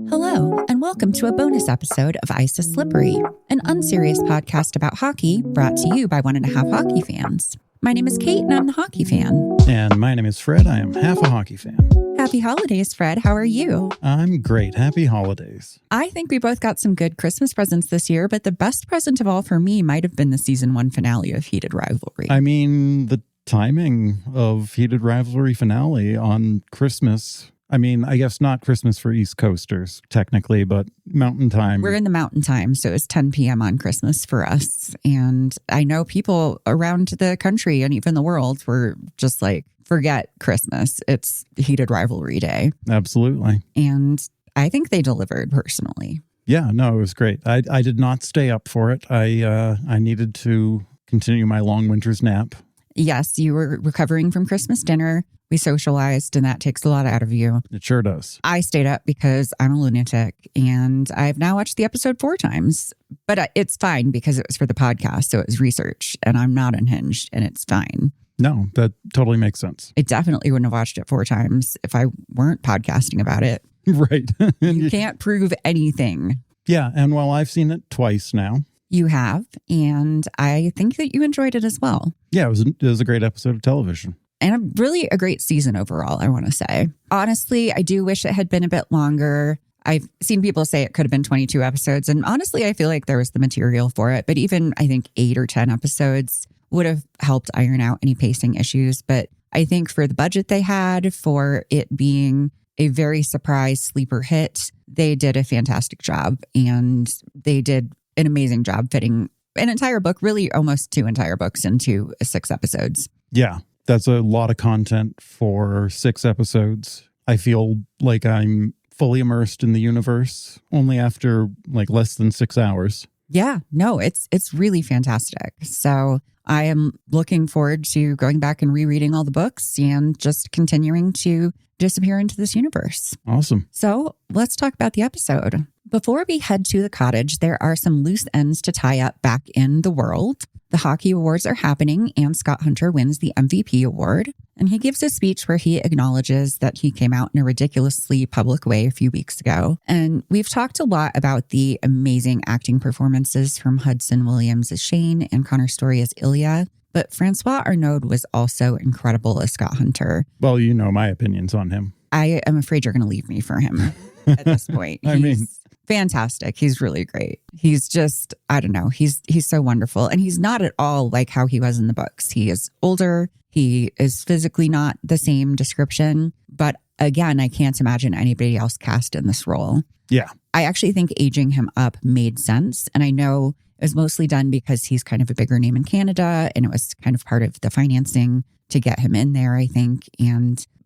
Hello, and welcome to a bonus episode of Ice is Slippery, an unserious podcast about hockey brought to you by 1.5 hockey fans. My name is Kate, and I'm the hockey fan. And my name is Fred. I am half a hockey fan. Happy holidays, Fred. How are you? I'm great. Happy holidays. I think we both got some good Christmas presents this year, but the best present of all for me might have been the season 1 finale of Heated Rivalry. I mean, the timing of Heated Rivalry finale on Christmas. I mean, I guess not Christmas for East Coasters, technically, but Mountain Time. We're in the Mountain Time, so it was 10 p.m. on Christmas for us. And I know people around the country and even the world were just like, forget Christmas. It's Heated Rivalry Day. Absolutely. And I think they delivered personally. Yeah, no, it was great. I did not stay up for it. I needed to continue my long winter's nap. Yes, you were recovering from Christmas dinner. We socialized, and that takes a lot out of you. It sure does. I stayed up because I'm a lunatic, and I've now watched the episode 4 times. But it's fine because it was for the podcast, so it was research, and I'm not unhinged, and it's fine. No, that totally makes sense. I definitely wouldn't have watched it 4 times if I weren't podcasting about it. Right. You can't prove anything. Yeah, and while I've seen it twice now. You have, and I think that you enjoyed it as well. Yeah, it was a great episode of television. And really a great season overall, I want to say. Honestly, I do wish it had been a bit longer. I've seen people say it could have been 22 episodes. And honestly, I feel like there was the material for it. But even, I think, 8 or 10 episodes would have helped iron out any pacing issues. But I think for the budget they had, for it being a very surprise sleeper hit, they did a fantastic job. And they did an amazing job fitting an entire book, really almost 2 entire books into 6 episodes. Yeah. That's a lot of content for 6 episodes. I feel like I'm fully immersed in the universe only after like less than 6 hours. Yeah, no, it's really fantastic. So I am looking forward to going back and rereading all the books and just continuing to disappear into this universe. Awesome. So let's talk about the episode. Before we head to the cottage, there are some loose ends to tie up back in the world. The hockey awards are happening and Scott Hunter wins the MVP award. And he gives a speech where he acknowledges that he came out in a ridiculously public way a few weeks ago. And we've talked a lot about the amazing acting performances from Hudson Williams as Shane and Connor Story as Ilya. But Francois Arnaud was also incredible as Scott Hunter. Well, you know my opinions on him. I am afraid you're going to leave me for him at this point. He's fantastic. He's really great. He's just, I don't know. He's so wonderful. And he's not at all like how he was in the books. He is older. He is physically not the same description. But again, I can't imagine anybody else cast in this role. Yeah. I actually think aging him up made sense. And I know it was mostly done because he's kind of a bigger name in Canada. And it was kind of part of the financing to get him in there, I think.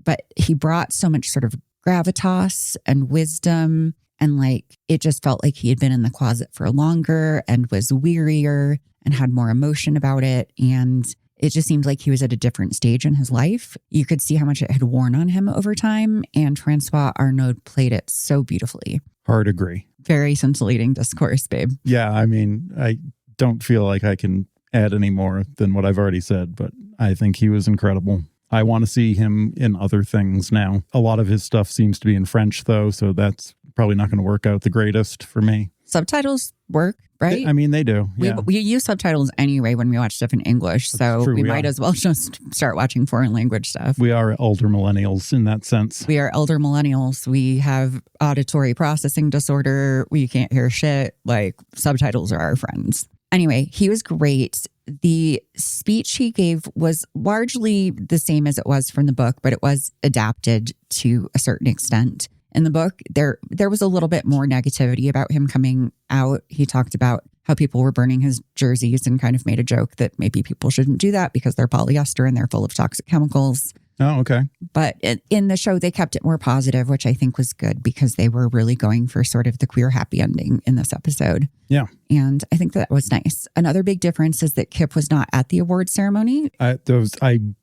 But he brought so much sort of gravitas and wisdom. And like, it just felt like he had been in the closet for longer and was wearier and had more emotion about it. And it just seemed like he was at a different stage in his life. You could see how much it had worn on him over time. And Francois Arnaud played it so beautifully. Hard agree. Very scintillating discourse, babe. Yeah, I mean, I don't feel like I can add any more than what I've already said, but I think he was incredible. I want to see him in other things now. A lot of his stuff seems to be in French, though, so that's probably not going to work out the greatest for me. Subtitles work, right? I mean, they do. Yeah. We use subtitles anyway when we watch stuff in English, so we might as well just start watching foreign language stuff. We are older millennials in that sense. We are elder millennials. We have auditory processing disorder. We can't hear shit. Like, subtitles are our friends. Anyway, he was great. The speech he gave was largely the same as it was from the book, but it was adapted to a certain extent. In the book, there was a little bit more negativity about him coming out. He talked about how people were burning his jerseys and kind of made a joke that maybe people shouldn't do that because they're polyester and they're full of toxic chemicals. Oh, okay. But in the show, they kept it more positive, which I think was good because they were really going for sort of the queer happy ending in this episode. Yeah. And I think that was nice. Another big difference is that Kip was not at the award ceremony. I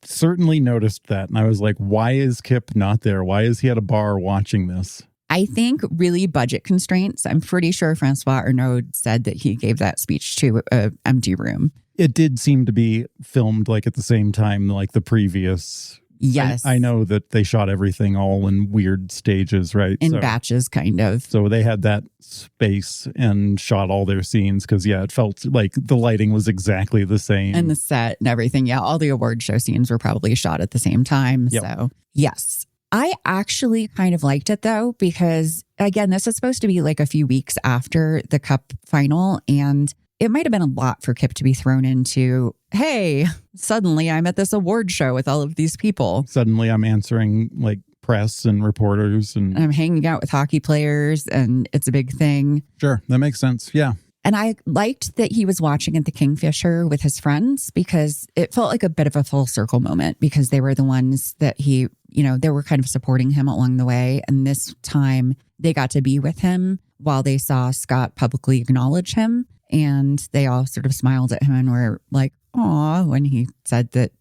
certainly noticed that. And I was like, why is Kip not there? Why is he at a bar watching this? I think really budget constraints. I'm pretty sure Francois Arnaud said that he gave that speech to an empty room. It did seem to be filmed like at the same time like the previous Yes. I know that they shot everything all in weird stages, right? In batches, kind of. So they had that space and shot all their scenes because, it felt like the lighting was exactly the same. And the set and everything. Yeah, all the award show scenes were probably shot at the same time. Yep. So, yes. I actually kind of liked it, though, because, again, this is supposed to be like a few weeks after the Cup final. And it might have been a lot for Kip to be thrown into, hey, suddenly I'm at this award show with all of these people. Suddenly I'm answering like press and reporters and I'm hanging out with hockey players and it's a big thing. Sure, that makes sense. Yeah. And I liked that he was watching at the Kingfisher with his friends because it felt like a bit of a full circle moment because they were the ones that they were kind of supporting him along the way. And this time they got to be with him while they saw Scott publicly acknowledge him. And they all sort of smiled at him and were like, aw, when he said that,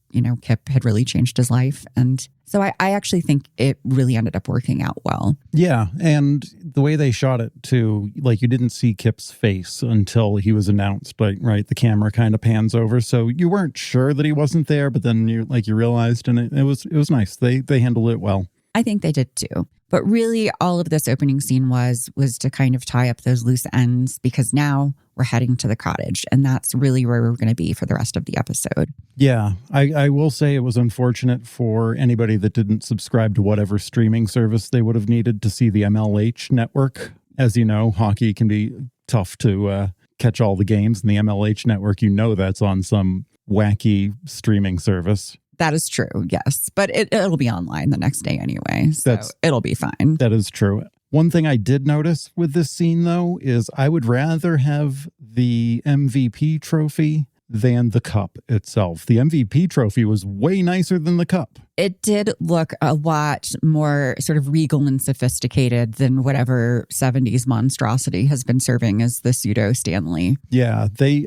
Kip had really changed his life. And so I actually think it really ended up working out well. Yeah. And the way they shot it too, like you didn't see Kip's face until he was announced, but right, the camera kind of pans over. So you weren't sure that he wasn't there, but then you realized, and it was nice. They handled it well. I think they did too. But really, all of this opening scene was to kind of tie up those loose ends because now we're heading to the cottage. And that's really where we're going to be for the rest of the episode. Yeah, I will say it was unfortunate for anybody that didn't subscribe to whatever streaming service they would have needed to see the MLH network. As you know, hockey can be tough to catch all the games. And the MLH network, that's on some wacky streaming service. That is true, yes. But it'll be online the next day anyway, so it'll be fine. That is true. One thing I did notice with this scene, though, is I would rather have the MVP trophy than the cup itself. The MVP trophy was way nicer than the cup. It did look a lot more sort of regal and sophisticated than whatever 70s monstrosity has been serving as the pseudo Stanley. Yeah, they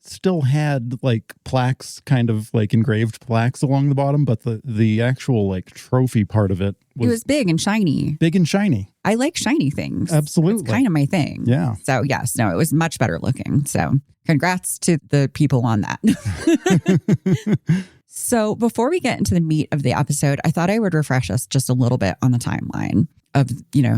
still had like plaques, kind of like engraved plaques along the bottom, but the actual like trophy part of it was big and shiny. Big and shiny. I like shiny things. Absolutely. It's kind of my thing. Yeah. So yes, no, it was much better looking. So congrats to the people on that. So before we get into the meat of the episode, I thought I would refresh us just a little bit on the timeline of,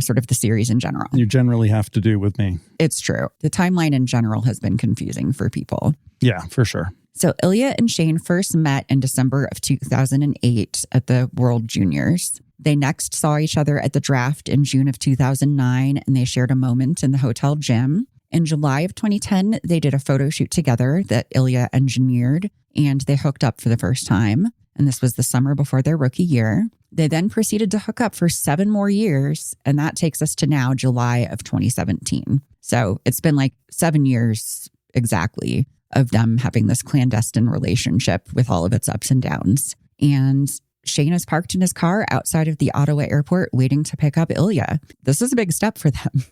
sort of the series in general. You generally have to do with me. It's true. The timeline in general has been confusing for people. Yeah, for sure. So Ilya and Shane first met in December of 2008 at the World Juniors. They next saw each other at the draft in June of 2009, and they shared a moment in the hotel gym. In July of 2010, they did a photo shoot together that Ilya engineered, and they hooked up for the first time. And this was the summer before their rookie year. They then proceeded to hook up for 7 more years, and that takes us to now, July of 2017. So it's been like 7 years exactly of them having this clandestine relationship with all of its ups and downs. And Shane is parked in his car outside of the Ottawa airport waiting to pick up Ilya. This is a big step for them.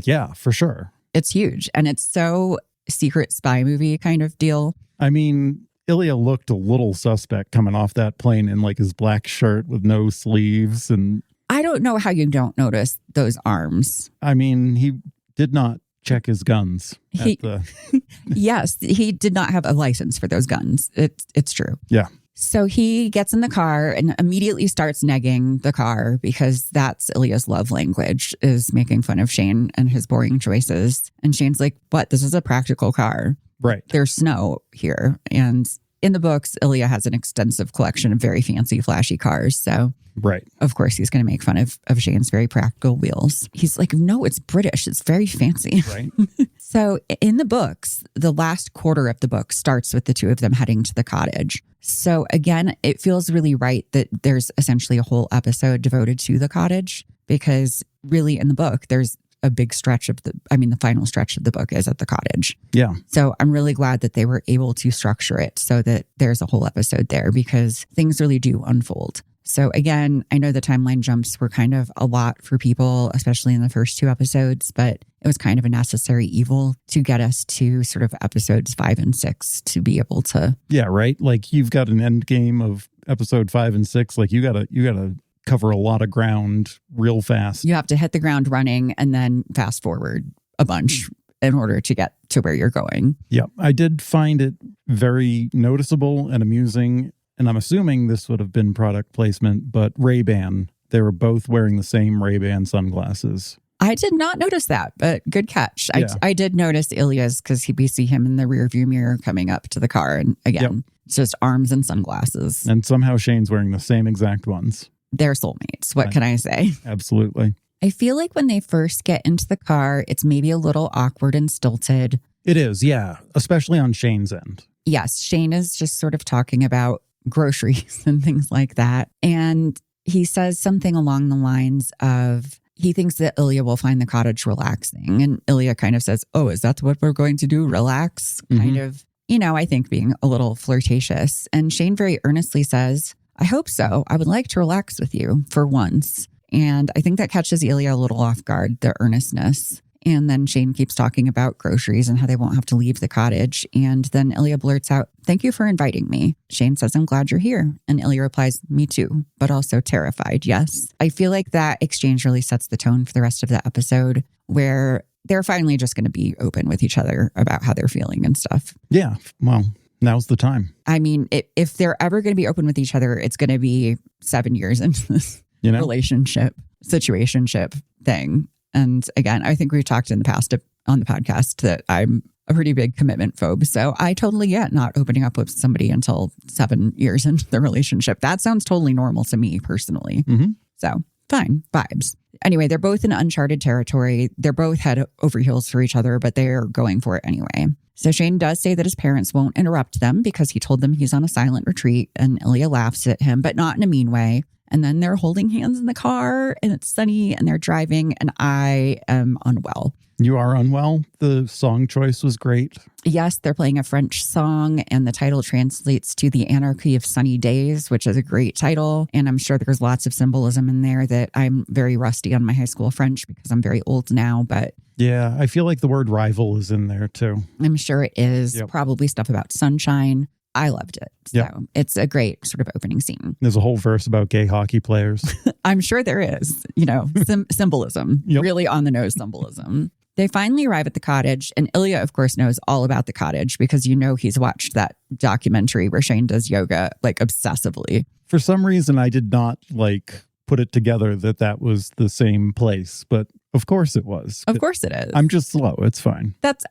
Yeah, for sure. It's huge. And it's so secret spy movie kind of deal. Ilya looked a little suspect coming off that plane in like his black shirt with no sleeves. And I don't know how you don't notice those arms. He did not check his guns. Yes, he did not have a license for those guns. It's true. Yeah. So he gets in the car and immediately starts negging the car because that's Ilya's love language, is making fun of Shane and his boring choices. And Shane's like, what? This is a practical car. Right. There's snow here. And in the books, Ilya has an extensive collection of very fancy, flashy cars. So, right. Of course, he's going to make fun of Shane's very practical wheels. He's like, no, it's British. It's very fancy. Right. So in the books, the last quarter of the book starts with the two of them heading to the cottage. So again, it feels really right that there's essentially a whole episode devoted to the cottage, because really in the book, there's a big stretch of the final stretch of the book is at the cottage. Yeah. So I'm really glad that they were able to structure it so that there's a whole episode there, because things really do unfold. So again, I know the timeline jumps were kind of a lot for people, especially in the first 2 episodes, but it was kind of a necessary evil to get us to sort of episodes 5 and 6 to be able to. Yeah, right. Like you've got an end game of episode 5 and 6. Like you gotta cover a lot of ground real fast. You have to hit the ground running and then fast forward a bunch in order to get to where you're going. Yeah, I did find it very noticeable and amusing and I'm assuming this would have been product placement, but Ray-Ban, they were both wearing the same Ray-Ban sunglasses. I did not notice that, but good catch. Yeah. I did notice Ilya's because we see him in the rearview mirror coming up to the car. And again, it's just arms and sunglasses. And somehow Shane's wearing the same exact ones. They're soulmates. What can I say? Absolutely. I feel like when they first get into the car, it's maybe a little awkward and stilted. It is, yeah. Especially on Shane's end. Yes, Shane is just sort of talking about groceries and things like that. And he says something along the lines of, he thinks that Ilya will find the cottage relaxing. And Ilya kind of says, oh, is that what we're going to do? Relax? Kind of, I think being a little flirtatious. And Shane very earnestly says, I hope so. I would like to relax with you for once. And I think that catches Ilya a little off guard, the earnestness. And then Shane keeps talking about groceries and how they won't have to leave the cottage. And then Ilya blurts out, thank you for inviting me. Shane says, I'm glad you're here. And Ilya replies, me too, but also terrified. Yes. I feel like that exchange really sets the tone for the rest of the episode, where they're finally just going to be open with each other about how they're feeling and stuff. Yeah. Well, now's the time. I mean, if they're ever going to be open with each other, it's going to be 7 years into this relationship, situationship thing. And again, I think we've talked in the past on the podcast that I'm a pretty big commitment phobe. So I totally get not opening up with somebody until 7 years into the relationship. That sounds totally normal to me personally. So fine, vibes. Anyway, they're both in uncharted territory. They're both head over heels for each other, but they're going for it anyway. So Shane does say that his parents won't interrupt them because he told them he's on a silent retreat, and Ilya laughs at him, but not in a mean way. And then they're holding hands in the car and it's sunny and they're driving, and I am unwell. You are unwell? The song choice was great. Yes, they're playing a French song and the title translates to The Anarchy of Sunny Days, which is a great title. And I'm sure there's lots of symbolism in there that I'm very rusty on my high school French because I'm very old now, but yeah, I feel like the word rival is in there too. I'm sure it is. Probably stuff about sunshine. I loved it. So it's a great sort of opening scene. There's a whole verse about gay hockey players. I'm sure there is, symbolism, really on the nose symbolism. They finally arrive at the cottage, and Ilya, of course, knows all about the cottage because he's watched that documentary where Shane does yoga like obsessively. For some reason, I did not put it together that was the same place, but of course it was. Of course it is. I'm just slow. It's fine. That's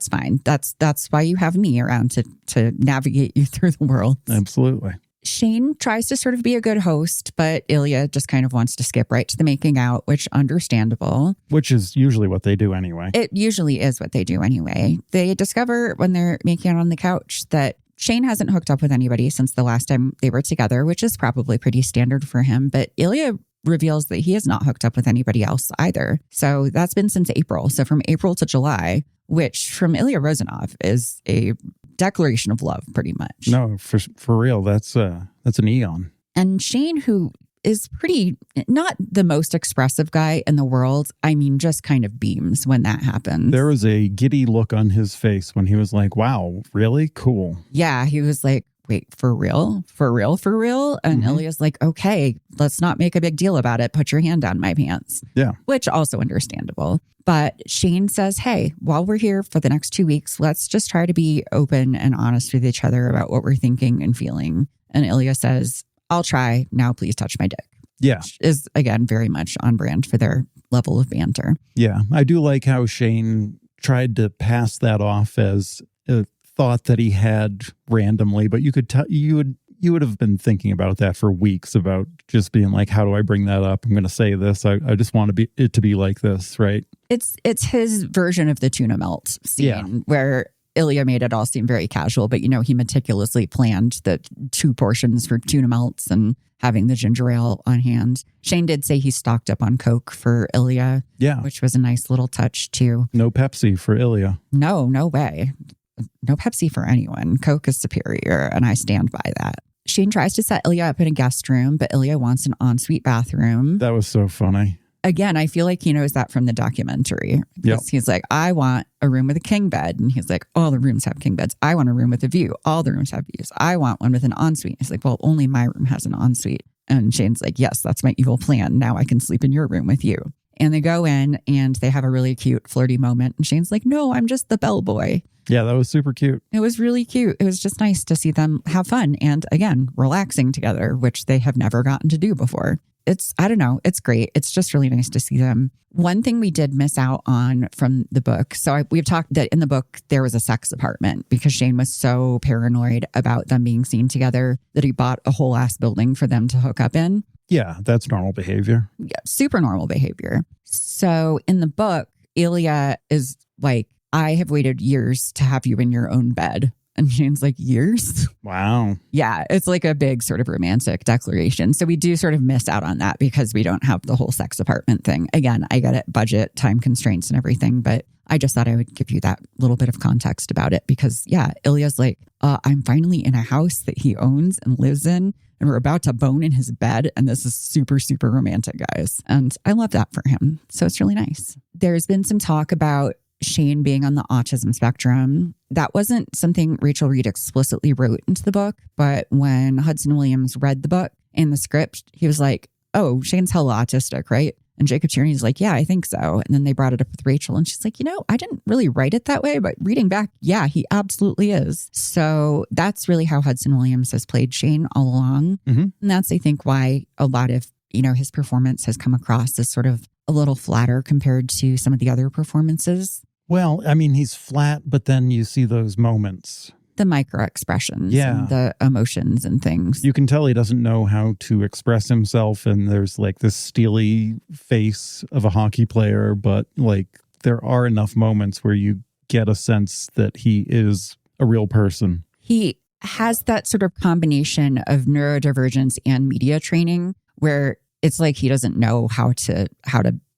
fine. That's why you have me around to navigate you through the world. Absolutely. Shane tries to sort of be a good host, but Ilya just kind of wants to skip right to the making out, which understandable. Which is usually what they do anyway. It usually is what they do anyway. They discover when they're making out on the couch that Shane hasn't hooked up with anybody since the last time they were together, which is probably pretty standard for him. But Ilya reveals that he has not hooked up with anybody else either. So that's been since April. So from April to July, which from Ilya Rozanov is a declaration of love, pretty much. No, for real, that's an eon. And Shane, who is pretty, not the most expressive guy in the world, I mean, just kind of beams when that happens. There was a giddy look on his face when he was like, wow, really? Cool. Yeah, he was like, wait, for real? For real? For real? And Ilya's like, okay, let's not make a big deal about it. Put your hand down my pants. Yeah. Which also understandable. But Shane says, hey, while we're here for the next 2 weeks, let's just try to be open and honest with each other about what we're thinking and feeling. And Ilya says, I'll try. Now please touch my dick. Yeah. Which is, again, very much on brand for their level of banter. Yeah. I do like how Shane tried to pass that off as a thought that he had randomly, but you could you would have been thinking about that for weeks, about just being like, how do I bring that up? I'm going to say this. I just want it to be like this, right? It's his version of the tuna melt scene where Ilya made it all seem very casual, but he meticulously planned the 2 portions for tuna melts and having the ginger ale on hand. Shane did say he stocked up on Coke for Ilya, which was a nice little touch too. No Pepsi for Ilya. No way. No Pepsi for anyone. Coke is superior, and I stand by that. Shane tries to set Ilya up in a guest room, but Ilya wants an ensuite bathroom. That was so funny. Again, I feel like he knows that from the documentary. Yep. He's like, I want a room with a king bed. And he's like, all the rooms have king beds. I want a room with a view. All the rooms have views. I want one with an ensuite. He's like, well, only my room has an ensuite. And Shane's like, yes, that's my evil plan. Now I can sleep in your room with you. And they go in and they have a really cute flirty moment. And Shane's like, no, I'm just the bellboy. Yeah, that was super cute. It was really cute. It was just nice to see them have fun and, again, relaxing together, which they have never gotten to do before. I don't know, it's great. It's just really nice to see them. One thing we did miss out on from the book. So we've talked that in the book, there was a sex apartment because Shane was so paranoid about them being seen together that he bought a whole ass building for them to hook up in. Yeah, that's normal behavior. Yeah, super normal behavior. So in the book, Ilya is like, I have waited years to have you in your own bed. And Shane's like, years? Wow. Yeah, it's like a big sort of romantic declaration. So we do sort of miss out on that because we don't have the whole sex apartment thing. Again, I get it, budget, time constraints and everything, but I just thought I would give you that little bit of context about it because, yeah, Ilya's like, I'm finally in a house that he owns and lives in, and we're about to bone in his bed. And this is super, super romantic, guys. And I love that for him. So it's really nice. There's been some talk about Shane being on the autism spectrum. That wasn't something Rachel Reed explicitly wrote into the book, but when Hudson Williams read the book and the script, he was like, oh, Shane's hella autistic, right? And Jacob Tierney's like, yeah, I think so. And then they brought it up with Rachel and she's like, I didn't really write it that way, but reading back, yeah, he absolutely is. So that's really how Hudson Williams has played Shane all along. Mm-hmm. And that's, I think, why a lot of, his performance has come across as sort of a little flatter compared to some of the other performances. Well, I mean, he's flat, but then you see those moments. The micro expressions and the emotions and things. You can tell he doesn't know how to express himself. And there's like this steely face of a hockey player, but like there are enough moments where you get a sense that he is a real person. He has that sort of combination of neurodivergence and media training where it's like he doesn't know how to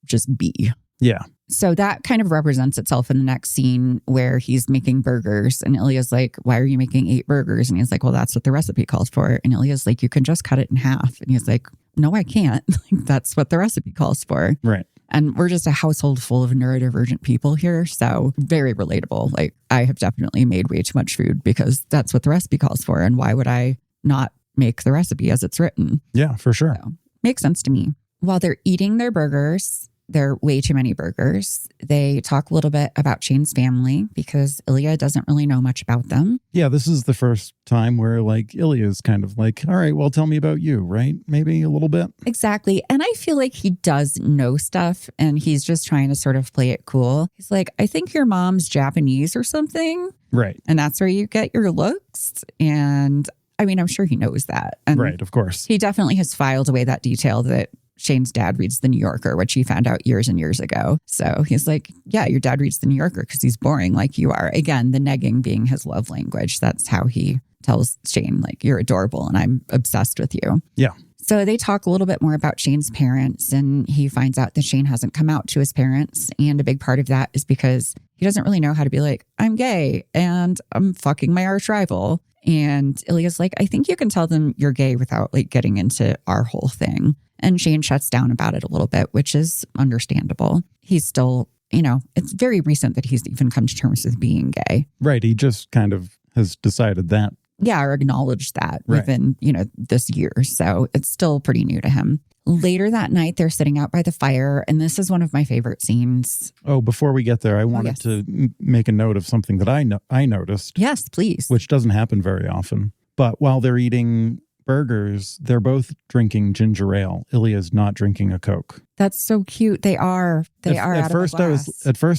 just be. Yeah. So that kind of represents itself in the next scene where he's making burgers and Ilya's like, why are you making 8 burgers? And he's like, well, that's what the recipe calls for. And Ilya's like, you can just cut it in half. And he's like, no, I can't. That's what the recipe calls for. Right. And we're just a household full of neurodivergent people here. So very relatable. Like I have definitely made way too much food because that's what the recipe calls for. And why would I not make the recipe as it's written? Yeah, for sure. So, makes sense to me. While they're eating their burgers, they're way too many burgers. They talk a little bit about Shane's family because Ilya doesn't really know much about them. Yeah, this is the first time where like Ilya's kind of like, all right, well, tell me about you, right? Maybe a little bit. Exactly. And I feel like he does know stuff and he's just trying to sort of play it cool. He's like, I think your mom's Japanese or something. Right. And that's where you get your looks. And I mean, I'm sure he knows that. And right, of course. He definitely has filed away that detail that Shane's dad reads The New Yorker, which he found out years and years ago. So he's like, yeah, your dad reads The New Yorker because he's boring like you are. Again, the negging being his love language. That's how he tells Shane, like, you're adorable and I'm obsessed with you. Yeah. So they talk a little bit more about Shane's parents and he finds out that Shane hasn't come out to his parents. And a big part of that is because he doesn't really know how to be like, I'm gay and I'm fucking my arch rival. And Ilya's like, I think you can tell them you're gay without like getting into our whole thing. And Shane shuts down about it a little bit, which is understandable. He's still, it's very recent that he's even come to terms with being gay. Right. He just kind of has decided that. Yeah, or acknowledged that within, this year. So it's still pretty new to him. Later that night, they're sitting out by the fire. And this is one of my favorite scenes. Oh, before we get there, I wanted to make a note of something that I noticed. Yes, please. Which doesn't happen very often. But while they're eating burgers, they're both drinking ginger ale. Ilya's not drinking a Coke. That's so cute. They are. At first,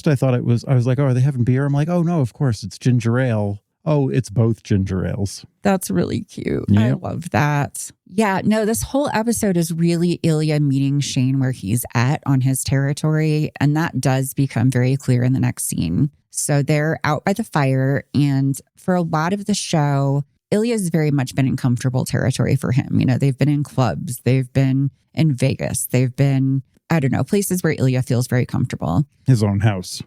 I thought I was like, oh, are they having beer? I'm like, oh no, of course it's ginger ale. Oh, it's both ginger ales. That's really cute. Yep. I love that. Yeah, no, this whole episode is really Ilya meeting Shane where he's at on his territory. And that does become very clear in the next scene. So they're out by the fire. And for a lot of the show, Ilya's very much been in comfortable territory for him. They've been in clubs. They've been in Vegas. They've been, places where Ilya feels very comfortable. His own house.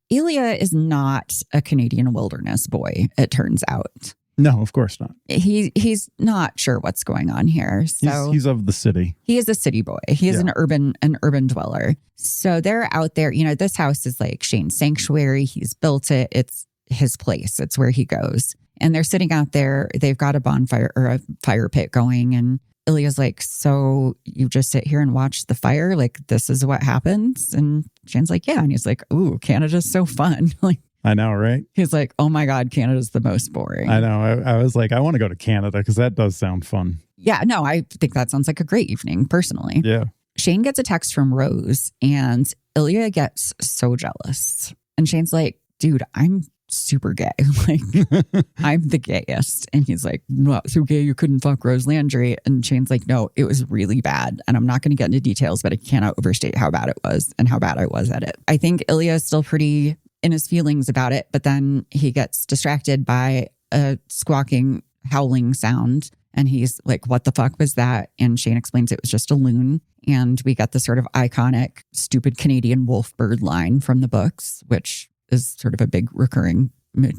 Ilya is not a Canadian wilderness boy, it turns out. No, of course not. He's not sure what's going on here. So he's of the city. He is a city boy. He is an urban dweller. So they're out there. This house is like Shane's sanctuary. He's built it. It's his place. It's where he goes. And they're sitting out there. They've got a bonfire or a fire pit going. And Ilya's like, so you just sit here and watch the fire? Like, this is what happens? And Shane's like, yeah. And he's like, ooh, Canada's so fun. Like, I know, right? he's like, oh my God, Canada's the most boring. I know. I was like, I want to go to Canada because that does sound fun. Yeah, no, I think that sounds like a great evening, personally. Yeah. Shane gets a text from Rose and Ilya gets so jealous. And Shane's like, dude, I'm super gay. Like, I'm the gayest. And he's like, not so gay you couldn't fuck Rose Landry. And Shane's like, no, it was really bad. And I'm not going to get into details, but I cannot overstate how bad it was and how bad I was at it. I think Ilya is still pretty in his feelings about it, but then he gets distracted by a squawking, howling sound. And he's like, what the fuck was that? And Shane explains it was just a loon. And we get the sort of iconic, stupid Canadian wolf bird line from the books, which is sort of a big recurring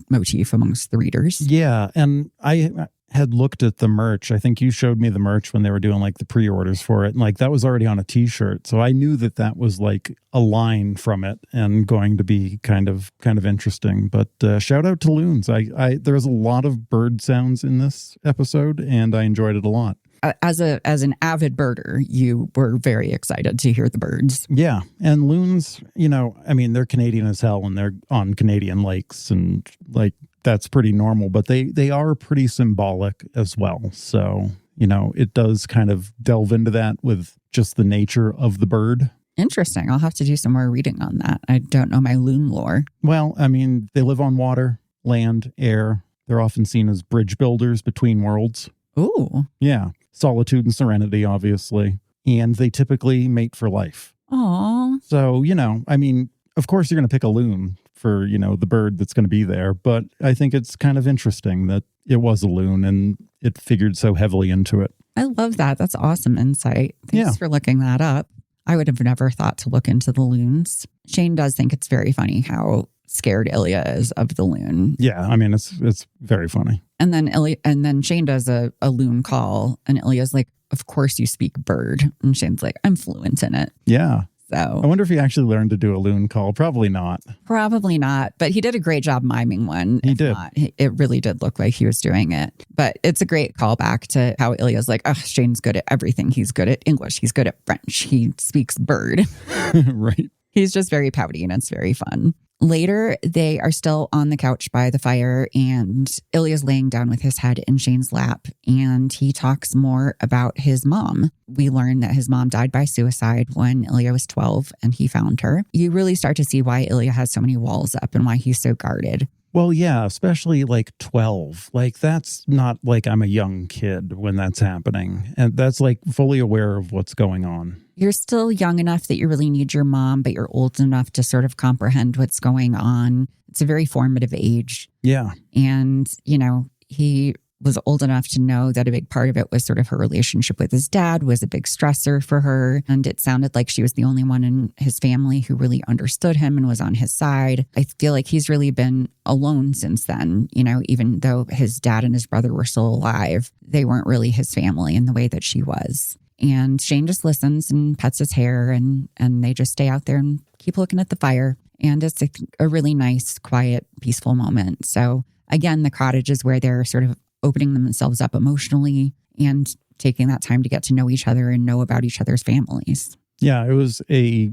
motif amongst the readers. Yeah. And I had looked at the merch. I think you showed me the merch when they were doing like the pre-orders for it. And like that was already on a t-shirt. So I knew that that was like a line from it and going to be kind of interesting. But shout out to loons. There was a lot of bird sounds in this episode and I enjoyed it a lot. As an avid birder, you were very excited to hear the birds. Yeah. And loons, you know, I mean, they're Canadian as hell and they're on Canadian lakes and like that's pretty normal, but they are pretty symbolic as well. So, you know, it does kind of delve into that with just the nature of the bird. Interesting. I'll have to do some more reading on that. I don't know my loon lore. Well, I mean, they live on water, land, air. They're often seen as bridge builders between worlds. Ooh. Yeah. Solitude and serenity, obviously. And they typically mate for life. Aw. So, you know, I mean, of course you're going to pick a loon for, you know, the bird that's going to be there. But I think it's kind of interesting that it was a loon and it figured so heavily into it. I love that. That's awesome insight. Thanks for looking that up. I would have never thought to look into the loons. Shane does think it's very funny how scared Ilya is of the loon. Yeah, I mean, it's very funny. And then Shane does a loon call and Ilya's like, of course you speak bird. And Shane's like, I'm fluent in it. Yeah. So I wonder if he actually learned to do a loon call. Probably not. Probably not. But he did a great job miming one. He did. It really did look like he was doing it. But it's a great callback to how Ilya's like, oh, Shane's good at everything. He's good at English. He's good at French. He speaks bird. Right. He's just very pouty and it's very fun. Later, they are still on the couch by the fire and Ilya's laying down with his head in Shane's lap and he talks more about his mom. We learn that his mom died by suicide when Ilya was 12 and he found her. You really start to see why Ilya has so many walls up and why he's so guarded. Well, yeah, especially like 12. Like that's not like I'm a young kid when that's happening. And that's like fully aware of what's going on. You're still young enough that you really need your mom, but you're old enough to sort of comprehend what's going on. It's a very formative age. Yeah. And, you know, he was old enough to know that a big part of it was sort of her relationship with his dad was a big stressor for her. And it sounded like she was the only one in his family who really understood him and was on his side. I feel like he's really been alone since then, you know, even though his dad and his brother were still alive, they weren't really his family in the way that she was. And Shane just listens and pets his hair and they just stay out there and keep looking at the fire. And it's a really nice, quiet, peaceful moment. So again, the cottage is where they're sort of opening themselves up emotionally and taking that time to get to know each other and know about each other's families. Yeah, it was a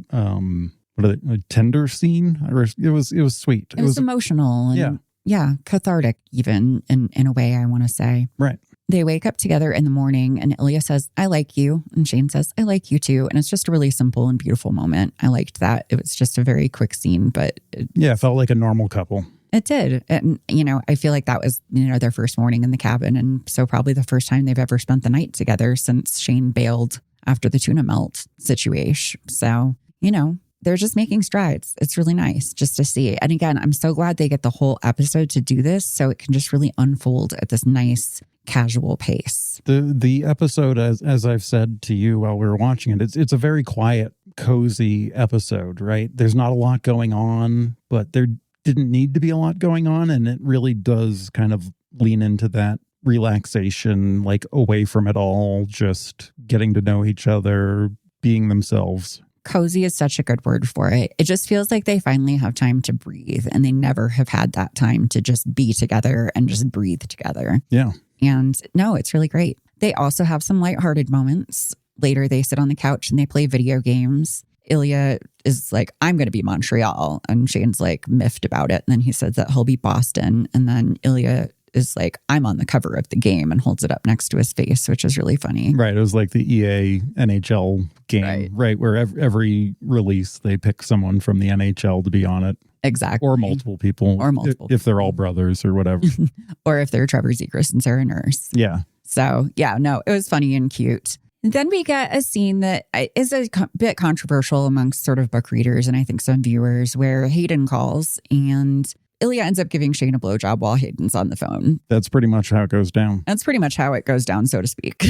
tender scene. It was sweet. It was emotional and cathartic even in a way, I want to say. Right. They wake up together in the morning and Ilya says, I like you. And Shane says, I like you too. And it's just a really simple and beautiful moment. I liked that. It was just a very quick scene, but it felt like a normal couple. It did. And, you know, I feel like that was, you know, their first morning in the cabin. And so probably the first time they've ever spent the night together since Shane bailed after the tuna melt situation. So, you know, they're just making strides. It's really nice just to see. And again, I'm so glad they get the whole episode to do this so it can just really unfold at this nice casual pace. The episode, as I've said to you while we were watching it, it's a very quiet, cozy episode, right? There's not a lot going on, but there didn't need to be a lot going on. And it really does kind of lean into that relaxation, like away from it all, just getting to know each other, being themselves. Cozy is such a good word for it. It just feels like they finally have time to breathe and they never have had that time to just be together and just breathe together. Yeah. And no, it's really great. They also have some lighthearted moments. Later, they sit on the couch and they play video games. Ilya is like, I'm going to be Montreal. And Shane's like miffed about it. And then he says that he'll be Boston. And then Ilya is like, I'm on the cover of the game, and holds it up next to his face, which is really funny. Right. It was like the EA NHL game, right? Where every release, they pick someone from the NHL to be on it. Exactly. Or multiple people. If they're all brothers or whatever. Or if they're Trevor Zegras and Sarah Nurse. Yeah. So, yeah, no, it was funny and cute. Then we get a scene that is a bit controversial amongst sort of book readers and I think some viewers, where Hayden calls and Ilya ends up giving Shane a blowjob while Hayden's on the phone. That's pretty much how it goes down. That's pretty much how it goes down, so to speak.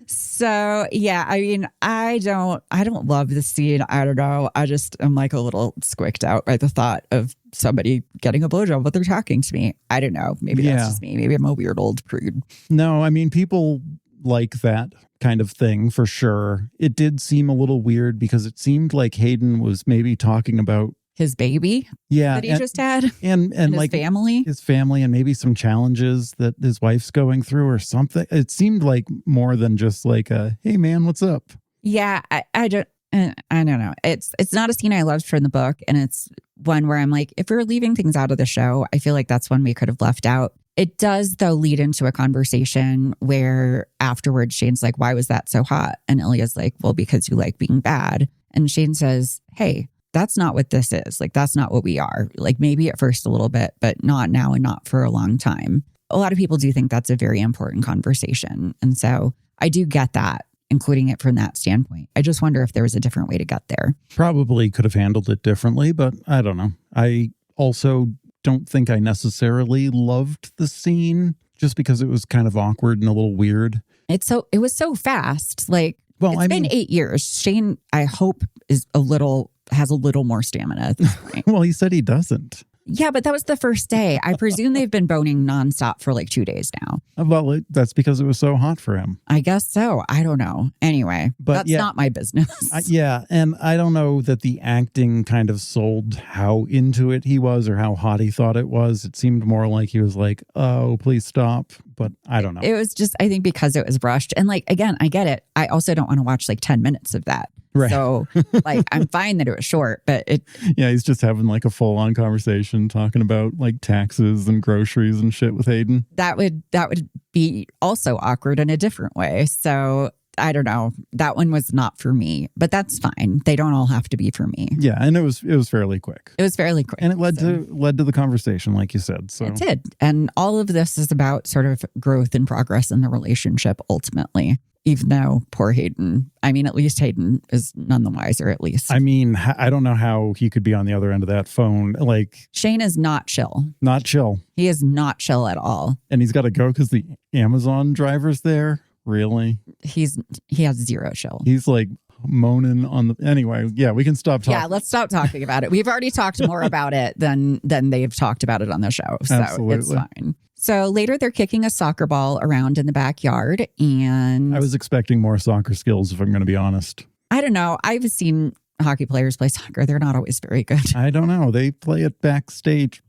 So, yeah, I mean, I don't love this scene. I don't know. I just am like a little squicked out by the thought of somebody getting a blowjob while they're talking to me. I don't know. Maybe that's just me. Maybe I'm a weird old prude. No, I mean, people like that kind of thing for sure. It did seem a little weird because it seemed like Hayden was maybe talking about his baby that he just had and his like his family and maybe some challenges that his wife's going through or something. It seemed like more than just like a, hey man, what's up? Yeah, I don't know. It's not a scene I loved from the book, and it's one where I'm like, if we're leaving things out of the show, I feel like that's one we could have left out. It does, though, lead into a conversation where afterwards Shane's like, why was that so hot? And Ilya's like, well, because you like being bad. And Shane says, hey, that's not what this is. Like, that's not what we are. Like, maybe at first a little bit, but not now and not for a long time. A lot of people do think that's a very important conversation. And so I do get that, including it from that standpoint. I just wonder if there was a different way to get there. Probably could have handled it differently, but I don't know. I also don't think I necessarily loved the scene just because it was kind of awkward and a little weird. It was so fast. Like, well, it's been 8 years. Shane, I hope, has a little more stamina at this point. Well, he said he doesn't. Yeah, but that was the first day. I presume they've been boning nonstop for like 2 days now. Well, that's because it was so hot for him. I guess so. I don't know. Anyway, but that's not my business. Yeah. And I don't know that the acting kind of sold how into it he was or how hot he thought it was. It seemed more like he was like, oh, please stop. But I don't know. It was just, I think because it was rushed. And like, again, I get it. I also don't want to watch like 10 minutes of that. Right. So like, I'm fine that it was short, but yeah, he's just having like a full on conversation talking about like taxes and groceries and shit with Hayden. That would be also awkward in a different way. So I don't know. That one was not for me, but that's fine. They don't all have to be for me. Yeah. And it was fairly quick. It was fairly quick. And it led to the conversation, like you said. So it did. And all of this is about sort of growth and progress in the relationship ultimately. Even though poor Hayden, I mean, at least Hayden is none the wiser, at least. I mean, I don't know how he could be on the other end of that phone. Like, Shane is not chill. Not chill. He is not chill at all. And he's got to go because the Amazon driver's there. Really? He has zero chill. He's like moaning on the... Anyway, yeah, we can stop talking. Yeah, let's stop talking about it. We've already talked more about it than they've talked about it on the show. So Absolutely. It's fine. So later they're kicking a soccer ball around in the backyard, and... I was expecting more soccer skills, if I'm going to be honest. I don't know. I've seen hockey players play soccer. They're not always very good. I don't know. They play it backstage.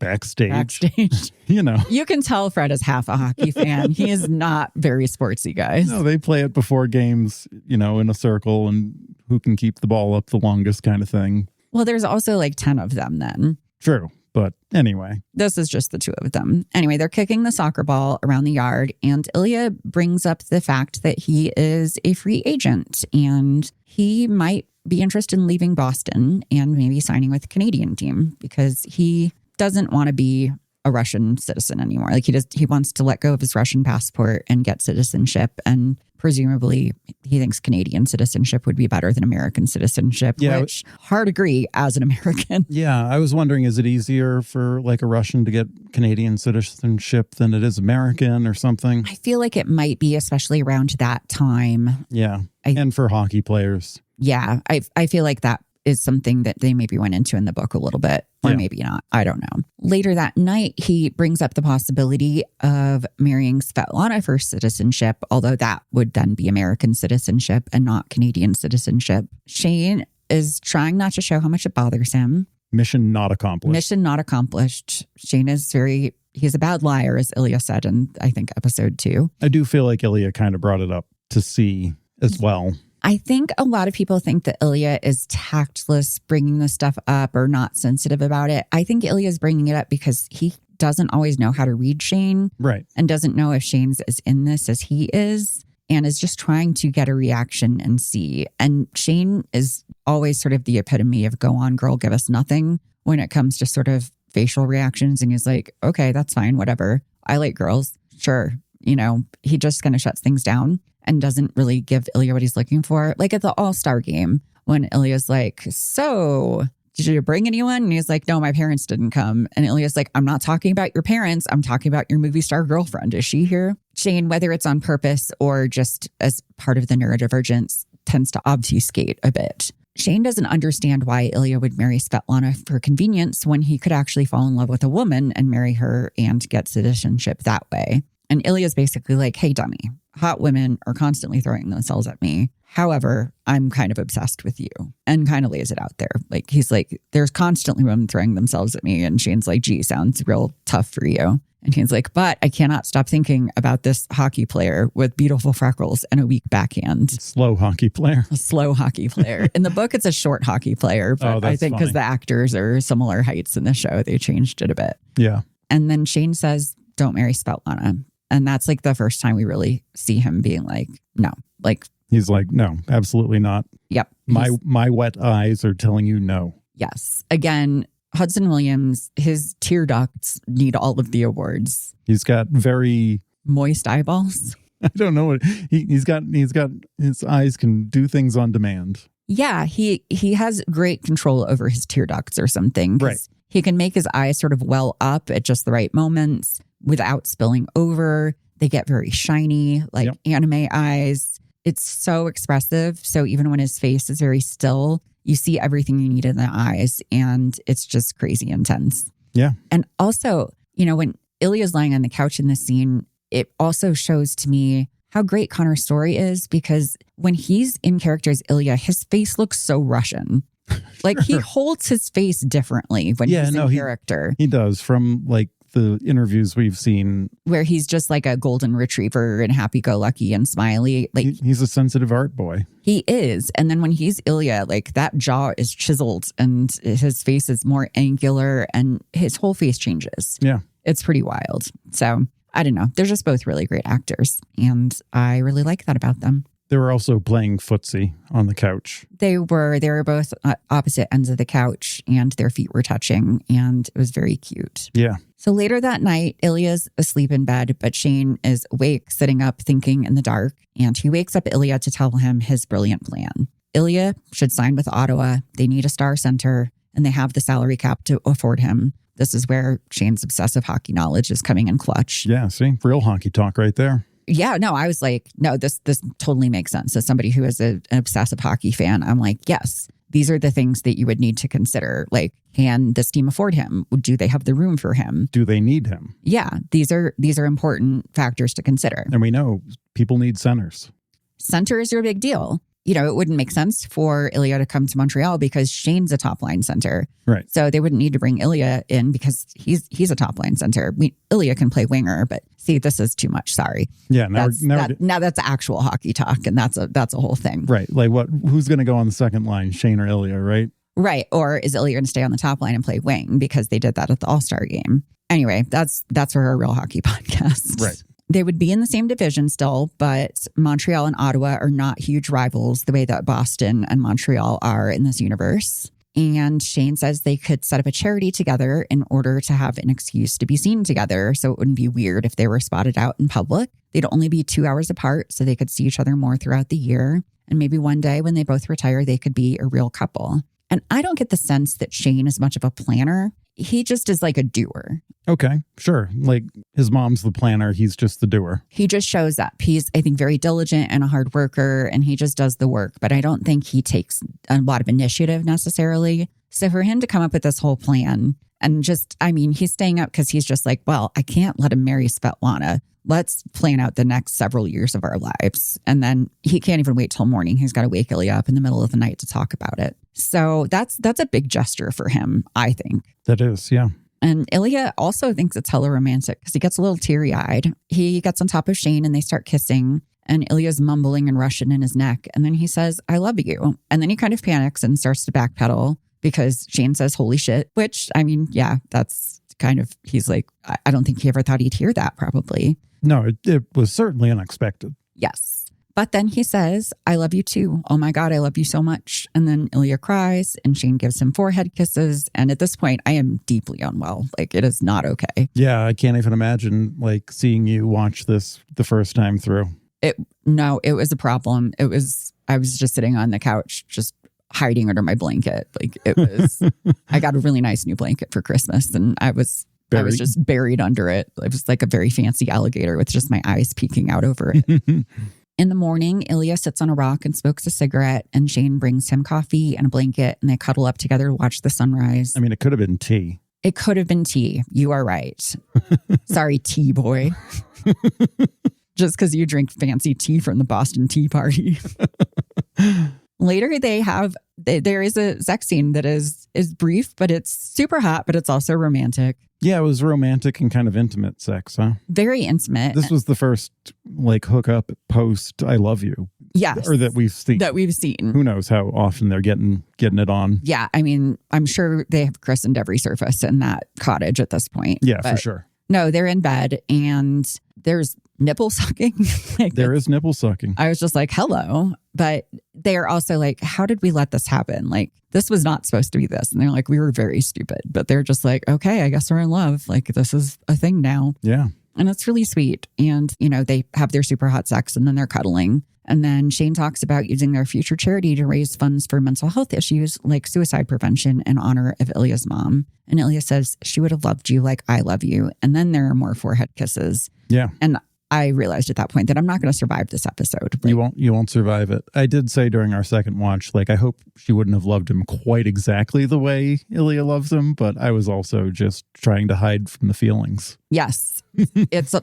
You know. You can tell Fred is half a hockey fan. He is not very sportsy, guys. No, they play it before games, you know, in a circle and who can keep the ball up the longest kind of thing. Well, there's also like 10 of them then. True. But anyway. This is just the two of them. Anyway, they're kicking the soccer ball around the yard, and Ilya brings up the fact that he is a free agent and he might be interested in leaving Boston and maybe signing with the Canadian team because he doesn't want to be a Russian citizen anymore. Like he wants to let go of his Russian passport and get citizenship. And presumably he thinks Canadian citizenship would be better than American citizenship, which hard agree as an American. Yeah. I was wondering, is it easier for like a Russian to get Canadian citizenship than it is American or something? I feel like it might be, especially around that time. Yeah. And for hockey players. Yeah. I feel like that is something that they maybe went into in the book a little bit, or maybe not. I don't know. Later that night, he brings up the possibility of marrying Svetlana for citizenship, although that would then be American citizenship and not Canadian citizenship. Shane is trying not to show how much it bothers him. Mission not accomplished. Mission not accomplished. Shane is very he's a bad liar, as Ilya said in, I think, episode 2. I do feel like Ilya kind of brought it up to see as well. I think a lot of people think that Ilya is tactless, bringing this stuff up or not sensitive about it. I think Ilya is bringing it up because he doesn't always know how to read Shane. Right. And doesn't know if Shane's as in this as he is, and is just trying to get a reaction and see. And Shane is always sort of the epitome of go on, girl, give us nothing when it comes to sort of facial reactions. And he's like, okay, that's fine, whatever. I like girls. Sure. You know, he just kind of shuts things down and doesn't really give Ilya what he's looking for. Like at the All-Star game, when Ilya's like, so did you bring anyone? And he's like, no, my parents didn't come. And Ilya's like, I'm not talking about your parents. I'm talking about your movie star girlfriend. Is she here? Shane, whether it's on purpose or just as part of the neurodivergence, tends to obfuscate a bit. Shane doesn't understand why Ilya would marry Svetlana for convenience when he could actually fall in love with a woman and marry her and get citizenship that way. And Ilya's basically like, hey, dummy, hot women are constantly throwing themselves at me. However, I'm kind of obsessed with you, and kind of lays it out there. Like, he's like, there's constantly women throwing themselves at me. And Shane's like, gee, sounds real tough for you. And he's like, but I cannot stop thinking about this hockey player with beautiful freckles and a weak backhand. Slow hockey player. A slow hockey player. In the book, it's a short hockey player. But I think because the actors are similar heights in the show, they changed it a bit. Yeah. And then Shane says, don't marry Svetlana. And that's like the first time we really see him being like, no, like. He's like, no, absolutely not. Yep. My wet eyes are telling you no. Yes. Again, Hudson Williams, his tear ducts need all of the awards. He's got very moist eyeballs. I don't know what he's got his eyes can do things on demand. Yeah, he has great control over his tear ducts or something. Right. He can make his eyes sort of well up at just the right moments without spilling over. They get very shiny, like anime eyes. It's so expressive. So even when his face is very still, you see everything you need in the eyes, and it's just crazy intense. Yeah. And also, you know, when Ilya's lying on the couch in this scene, it also shows to me how great Connor's story is, because when he's in character as Ilya, his face looks so Russian. Like he holds his face differently when he's in character. He does, from like the interviews we've seen, where he's just like a golden retriever and happy-go-lucky and smiley. Like he's a sensitive art boy. He is. And then when he's Ilya, like that jaw is chiseled and his face is more angular and his whole face changes. Yeah. It's pretty wild. So I don't know. They're just both really great actors, and I really like that about them. They were also playing footsie on the couch. They were both opposite ends of the couch, and their feet were touching, and it was very cute. Yeah. So later that night, Ilya's asleep in bed, but Shane is awake, sitting up, thinking in the dark, and he wakes up Ilya to tell him his brilliant plan. Ilya should sign with Ottawa. They need a star center, and they have the salary cap to afford him. This is where Shane's obsessive hockey knowledge is coming in clutch. Yeah, see? Real hockey talk right there. Yeah, no, I was like, no, this totally makes sense. As somebody who is an obsessive hockey fan, I'm like, yes, these are the things that you would need to consider. Like, can this team afford him? Do they have the room for him? Do they need him? Yeah, these are important factors to consider. And we know people need centers. Centers are a big deal. You know, it wouldn't make sense for Ilya to come to Montreal because Shane's a top line center. Right. So they wouldn't need to bring Ilya in because he's a top line center. Ilya can play winger, but see, this is too much. Sorry. Yeah. Now that's actual hockey talk, and that's a whole thing. Right. Like who's going to go on the second line, Shane or Ilya, right? Right. Or is Ilya going to stay on the top line and play wing, because they did that at the All-Star game? Anyway, that's for a real hockey podcast. Right. They would be in the same division still, but Montreal and Ottawa are not huge rivals the way that Boston and Montreal are in this universe. And Shane says they could set up a charity together in order to have an excuse to be seen together, so it wouldn't be weird if they were spotted out in public. They'd only be 2 hours apart, so they could see each other more throughout the year. And maybe one day when they both retire, they could be a real couple. And I don't get the sense that Shane is much of a planner. He just is like a doer. Okay, sure. Like his mom's the planner. He's just the doer. He just shows up. He's, I think, very diligent and a hard worker, and he just does the work. But I don't think he takes a lot of initiative necessarily. So for him to come up with this whole plan and just, I mean, he's staying up because he's just like, well, I can't let him marry Svetlana. Let's plan out the next several years of our lives. And then he can't even wait till morning. He's got to wake Ilya up in the middle of the night to talk about it. So that's a big gesture for him, I think. That is, yeah. And Ilya also thinks it's hella romantic because he gets a little teary-eyed. He gets on top of Shane and they start kissing. And Ilya's mumbling and Russian in his neck. And then he says, I love you. And then he kind of panics and starts to backpedal because Shane says, holy shit. Which, I mean, yeah, that's kind of, he's like, I don't think he ever thought he'd hear that probably. No, it was certainly unexpected. Yes. But then he says, I love you too. Oh my God, I love you so much. And then Ilya cries and Shane gives him forehead kisses. And at this point, I am deeply unwell. Like, it is not okay. Yeah, I can't even imagine like seeing you watch this the first time through. No, it was a problem. I was just sitting on the couch, just hiding under my blanket. Like it was, I got a really nice new blanket for Christmas and I was just buried under it. It was like a very fancy alligator with just my eyes peeking out over it. In the morning, Ilya sits on a rock and smokes a cigarette, and Shane brings him coffee and a blanket, and they cuddle up together to watch the sunrise. I mean, it could have been tea. It could have been tea. You are right. Sorry, tea boy. Just because you drink fancy tea from the Boston Tea Party. Later, there is a sex scene that is brief, but it's super hot, but it's also romantic. Yeah, it was romantic and kind of intimate sex, huh? Very intimate. This was the first like hookup post I love you. Yes. Or that we've seen. Who knows how often they're getting it on. Yeah, I mean, I'm sure they have christened every surface in that cottage at this point. Yeah, for sure. No, they're in bed and there's nipple sucking. There is nipple sucking. I was just like, hello. But they're also like, how did we let this happen? Like, this was not supposed to be this. And they're like, we were very stupid. But they're just like, okay, I guess we're in love. Like, this is a thing now. Yeah. And it's really sweet. And, you know, they have their super hot sex and then they're cuddling. And then Shane talks about using their future charity to raise funds for mental health issues like suicide prevention in honor of Ilya's mom. And Ilya says, she would have loved you like I love you. And then there are more forehead kisses. Yeah. And I realized at that point that I'm not going to survive this episode. Like, you won't survive it. I did say during our second watch, like, I hope she wouldn't have loved him quite exactly the way Ilya loves him, but I was also just trying to hide from the feelings. Yes.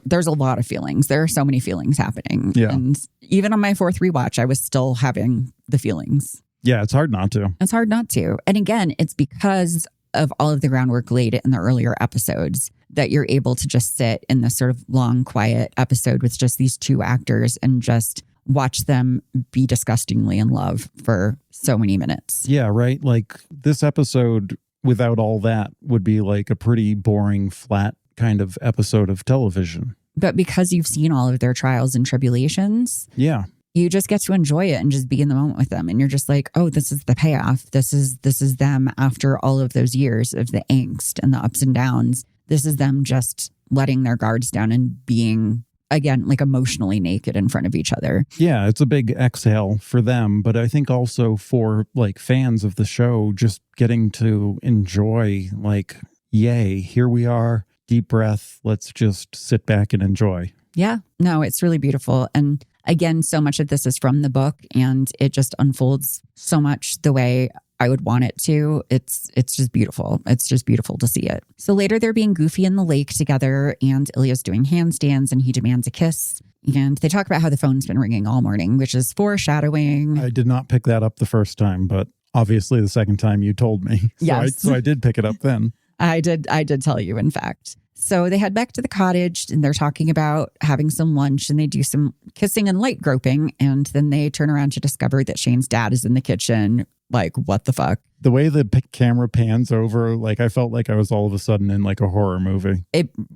There's a lot of feelings. There are so many feelings happening. Yeah. And even on my fourth rewatch, I was still having the feelings. Yeah, it's hard not to. It's hard not to. And again, it's because of all of the groundwork laid in the earlier episodes that you're able to just sit in this sort of long, quiet episode with just these two actors and just watch them be disgustingly in love for so many minutes. Yeah, right. Like this episode without all that would be like a pretty boring, flat kind of episode of television. But because you've seen all of their trials and tribulations, yeah, you just get to enjoy it and just be in the moment with them. And you're just like, oh, this is the payoff. This is them after all of those years of the angst and the ups and downs. This is them just letting their guards down and being, again, like emotionally naked in front of each other. Yeah, it's a big exhale for them. But I think also for like fans of the show, just getting to enjoy like, yay, here we are, deep breath. Let's just sit back and enjoy. Yeah, no, it's really beautiful. And again, so much of this is from the book and it just unfolds so much the way I would want it to. It's just beautiful. It's just beautiful to see it. So later they're being goofy in the lake together and Ilya's doing handstands and he demands a kiss. And they talk about how the phone's been ringing all morning, which is foreshadowing. I did not pick that up the first time, but obviously the second time you told me. So I did pick it up then. I did tell you, in fact. So they head back to the cottage and they're talking about having some lunch and they do some kissing and light groping. And then they turn around to discover that Shane's dad is in the kitchen. Like, what the fuck? The way the camera pans over, like I felt like I was all of a sudden in like a horror movie.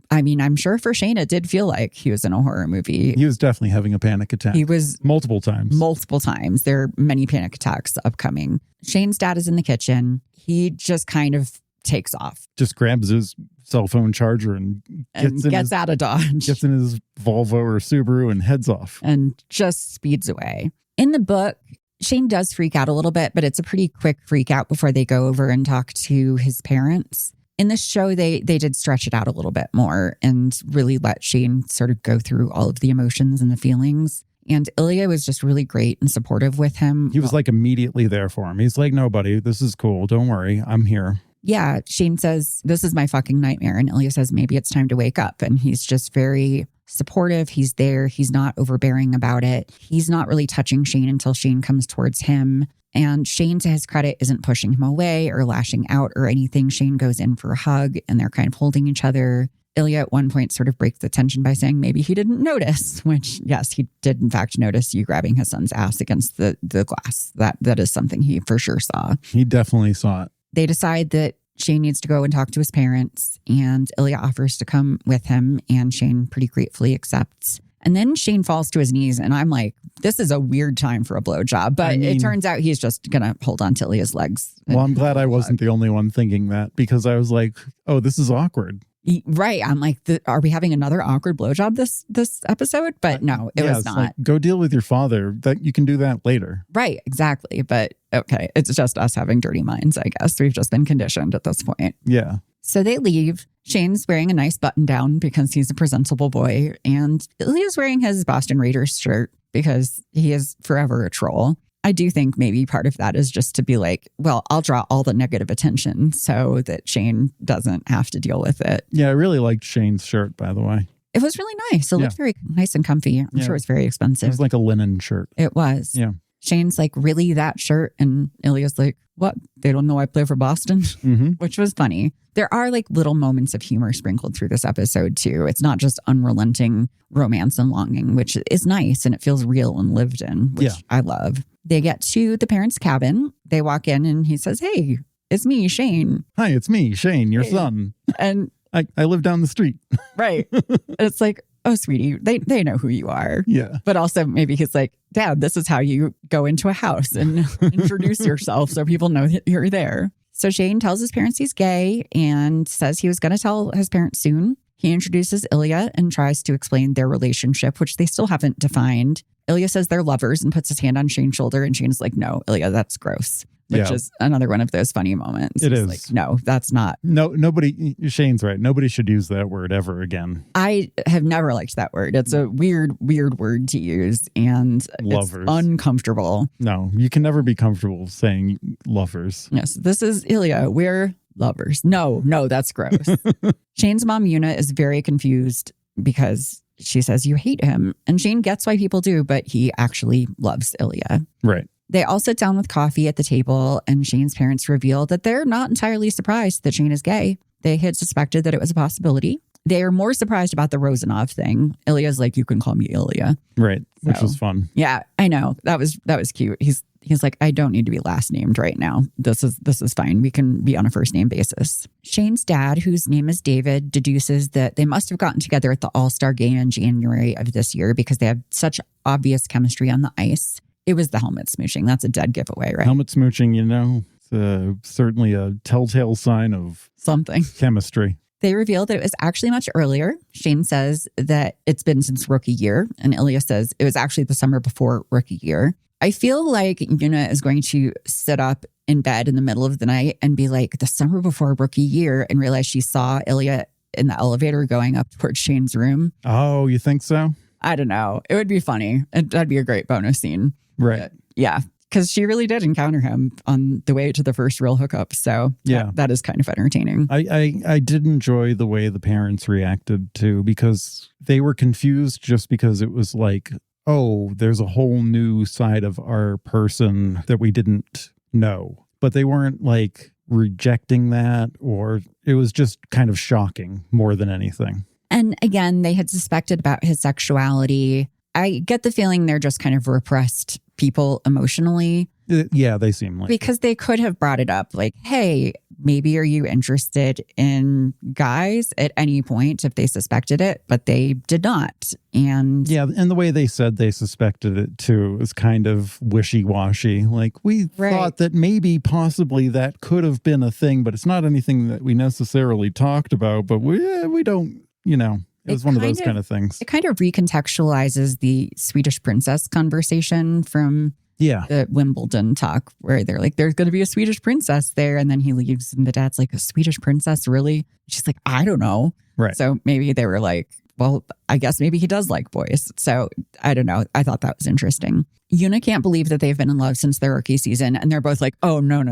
I'm sure for Shane, it did feel like he was in a horror movie. He was definitely having a panic attack. He was multiple times. There are many panic attacks upcoming. Shane's dad is in the kitchen. He just kind of takes off. Just grabs his cell phone charger and gets out of Dodge. Gets in his Volvo or Subaru and heads off. And just speeds away. In the book, Shane does freak out a little bit, but it's a pretty quick freak out before they go over and talk to his parents. In the show, they did stretch it out a little bit more and really let Shane sort of go through all of the emotions and the feelings. And Ilya was just really great and supportive with him. He was like immediately there for him. He's like, no, buddy, this is cool. Don't worry. I'm here. Yeah, Shane says, this is my fucking nightmare. And Ilya says, maybe it's time to wake up. And he's just very supportive. He's there. He's not overbearing about it. He's not really touching Shane until Shane comes towards him. And Shane, to his credit, isn't pushing him away or lashing out or anything. Shane goes in for a hug and they're kind of holding each other. Ilya at one point sort of breaks the tension by saying maybe he didn't notice, which, yes, he did in fact notice you grabbing his son's ass against the glass. That is something he for sure saw. He definitely saw it. They decide that Shane needs to go and talk to his parents, and Ilya offers to come with him, and Shane pretty gratefully accepts. And then Shane falls to his knees, and I'm like, this is a weird time for a blowjob. But it turns out he's just going to hold on to Ilya's legs. Well, I'm glad I wasn't the only one thinking that, because I was like, oh, this is awkward. Right. I'm like, are we having another awkward blowjob this episode? But no, it was not. Like, go deal with your father. That you can do that later. Right. Exactly. But okay, it's just us having dirty minds, I guess. We've just been conditioned at this point. Yeah. So they leave. Shane's wearing a nice button down because he's a presentable boy. And Ilya's wearing his Boston Raiders shirt because he is forever a troll. I do think maybe part of that is just to be like, well, I'll draw all the negative attention so that Shane doesn't have to deal with it. Yeah, I really liked Shane's shirt, by the way. It was really nice. It looked very nice and comfy. I'm sure it was very expensive. It was like a linen shirt. It was. Yeah. Shane's like, really, that shirt? And Ilya's like, what? They don't know I play for Boston? Mm-hmm. Which was funny. There are like little moments of humor sprinkled through this episode too. It's not just unrelenting romance and longing, which is nice and it feels real and lived in, which I love. They get to the parents' cabin. They walk in and he says, hey, it's me, Shane. Hi, it's me, Shane, your son. And I live down the street. Right. And it's like, oh, sweetie, they know who you are. Yeah. But also maybe he's like, Dad, this is how you go into a house and introduce yourself so people know that you're there. So Shane tells his parents he's gay and says he was going to tell his parents soon. He introduces Ilya and tries to explain their relationship, which they still haven't defined. Ilya says they're lovers and puts his hand on Shane's shoulder. And Shane's like, no, Ilya, that's gross. Which is another one of those funny moments. It is. Like, no, that's not. No, nobody, Shane's right. Nobody should use that word ever again. I have never liked that word. It's a weird word to use. And lovers. It's uncomfortable. No, you can never be comfortable saying lovers. Yes, this is Ilya. We're lovers. No, that's gross. Shane's mom, Una, is very confused because she says you hate him. And Shane gets why people do, but he actually loves Ilya. Right. They all sit down with coffee at the table, and Shane's parents reveal that they're not entirely surprised that Shane is gay. They had suspected that it was a possibility. They are more surprised about the Rosanov thing. Ilya's like, you can call me Ilya. Right. Which was fun. Yeah, I know. That was cute. He's like, I don't need to be last named right now. This is fine. We can be on a first name basis. Shane's dad, whose name is David, deduces that they must have gotten together at the All-Star game in January of this year because they have such obvious chemistry on the ice. It was the helmet smooching. That's a dead giveaway, right? Helmet smooching, it's certainly a telltale sign of something. Chemistry. They reveal that it was actually much earlier. Shane says that it's been since rookie year. And Ilya says it was actually the summer before rookie year. I feel like Una is going to sit up in bed in the middle of the night and be like, the summer before rookie year, and realize she saw Ilya in the elevator going up towards Shane's room. Oh, you think so? I don't know. It would be funny. That'd be a great bonus scene. Right. Yeah. Because she really did encounter him on the way to the first real hookup. So yeah, that is kind of entertaining. I did enjoy the way the parents reacted too, because they were confused just because it was like, oh, there's a whole new side of our person that we didn't know. But they weren't like rejecting that, or it was just kind of shocking more than anything. And again, they had suspected about his sexuality. I get the feeling they're just kind of repressed people emotionally. Yeah, they seem like because they could have brought it up like, hey, maybe are you interested in guys at any point if they suspected it, but they did not. And yeah, and the way they said they suspected it too is kind of wishy-washy. Like we thought that maybe possibly that could have been a thing, but it's not anything that we necessarily talked about, but we don't, It was one of those kind of things. It kind of recontextualizes the Swedish princess conversation from the Wimbledon talk, where they're like, there's going to be a Swedish princess there. And then he leaves and the dad's like, a Swedish princess, really? She's like, I don't know. Right. So maybe they were like, well, I guess maybe he does like boys. So I don't know. I thought that was interesting. Yuna can't believe that they've been in love since their rookie season. And they're both like, oh, no.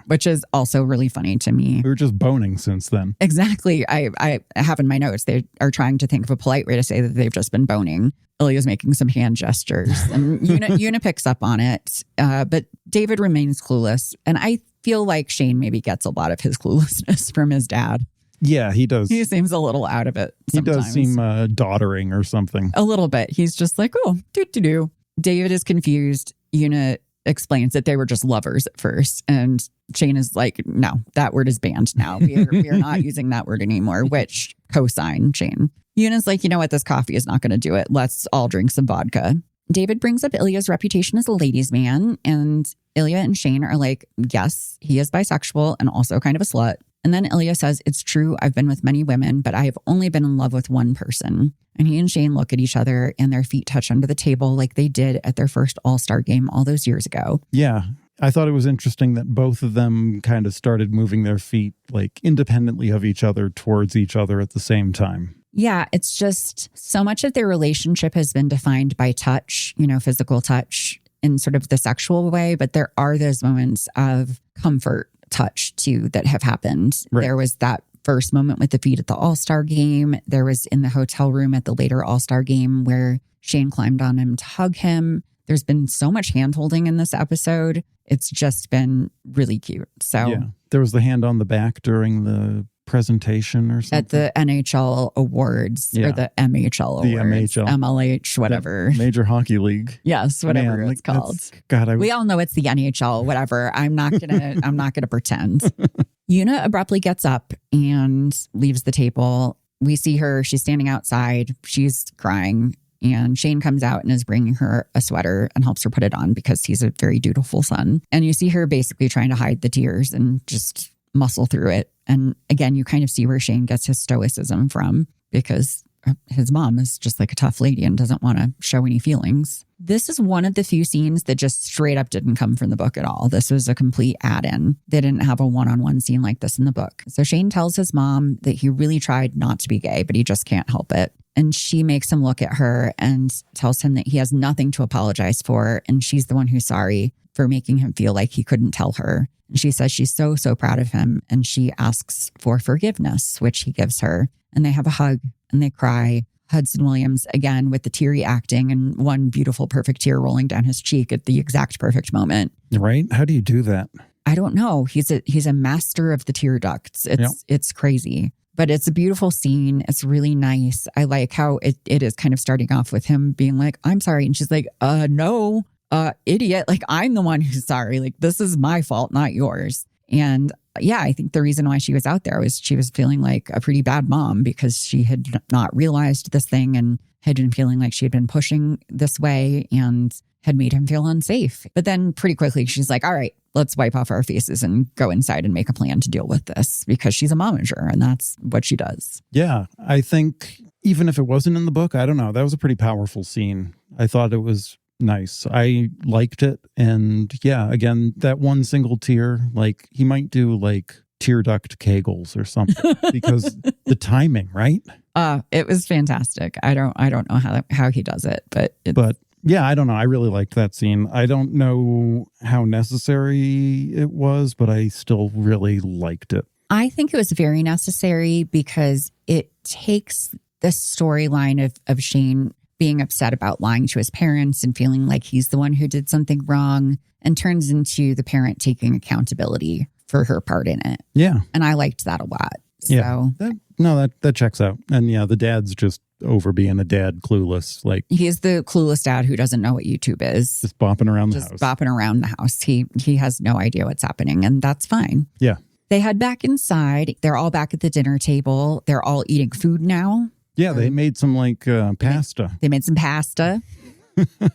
Which is also really funny to me. We were just boning since then. Exactly. I have in my notes, they are trying to think of a polite way to say that they've just been boning. Ilya's making some hand gestures and Yuna picks up on it. But David remains clueless. And I feel like Shane maybe gets a lot of his cluelessness from his dad. Yeah, he does. He seems a little out of it sometimes. He does seem doddering or something. A little bit. He's just like, oh, do. David is confused. Yuna explains that they were just lovers at first. And Shane is like, no, that word is banned now. We are not using that word anymore, which co-sign Shane. Yuna's like, you know what? This coffee is not going to do it. Let's all drink some vodka. David brings up Ilya's reputation as a ladies' man. And Ilya and Shane are like, yes, he is bisexual and also kind of a slut. And then Ilya says, it's true, I've been with many women, but I have only been in love with one person. And he and Shane look at each other and their feet touch under the table like they did at their first All-Star game all those years ago. Yeah. I thought it was interesting that both of them kind of started moving their feet like independently of each other towards each other at the same time. Yeah, it's just so much of their relationship has been defined by touch, physical touch in sort of the sexual way. But there are those moments of comfort touch too that have happened. Right. There was that first moment with the feet at the All-Star game. There was in the hotel room at the later All-Star game where Shane climbed on him to hug him. There's been so much hand-holding in this episode. It's just been really cute. So yeah. There was the hand on the back during the presentation or something. At the NHL awards or the MHL awards. The MHL. MLH, whatever. The Major Hockey League. Yes, whatever it's called. We all know it's the NHL, whatever. I'm not gonna pretend. Yuna abruptly gets up and leaves the table. We see her, she's standing outside, she's crying. And Shane comes out and is bringing her a sweater and helps her put it on because he's a very dutiful son. And you see her basically trying to hide the tears and just muscle through it. And again, you kind of see where Shane gets his stoicism from because his mom is just like a tough lady and doesn't want to show any feelings. This is one of the few scenes that just straight up didn't come from the book at all. This was a complete add-in. They didn't have a one-on-one scene like this in the book. So Shane tells his mom that he really tried not to be gay, but he just can't help it. And she makes him look at her and tells him that he has nothing to apologize for. And she's the one who's sorry for making him feel like he couldn't tell her. And she says she's so, so proud of him. And she asks for forgiveness, which he gives her. And they have a hug and they cry. Hudson Williams, again, with the teary acting and one beautiful, perfect tear rolling down his cheek at the exact perfect moment. Right? How do you do that? I don't know. He's a master of the tear ducts. It's crazy. But it's a beautiful scene. It's really nice. I like how it is kind of starting off with him being like, I'm sorry. And she's like, no, idiot. Like, I'm the one who's sorry. Like, this is my fault, not yours. And yeah, I think the reason why she was out there was she was feeling like a pretty bad mom because she had not realized this thing and had been feeling like she had been pushing this way and had made him feel unsafe. But then pretty quickly, she's like, all right, let's wipe off our faces and go inside and make a plan to deal with this because she's a momager and that's what she does. Yeah, I think even if it wasn't in the book, I don't know. That was a pretty powerful scene. I thought it was nice. I liked it. And yeah, again, that one single tear, like he might do like tear duct kegels or something because the timing, right? It was fantastic. I don't know how he does it, but yeah, I don't know. I really liked that scene. I don't know how necessary it was, but I still really liked it. I think it was very necessary because it takes the storyline of Shane being upset about lying to his parents and feeling like he's the one who did something wrong and turns into the parent taking accountability for her part in it. Yeah. And I liked that a lot. Yeah. So that checks out. And yeah, the dad's just over being a dad, clueless. Like he's the clueless dad who doesn't know what YouTube is. Just bopping around the house. Just bopping around the house. He has no idea what's happening, and that's fine. Yeah. They head back inside. They're all back at the dinner table. They're all eating food now. Yeah, they made some like pasta. They made some pasta.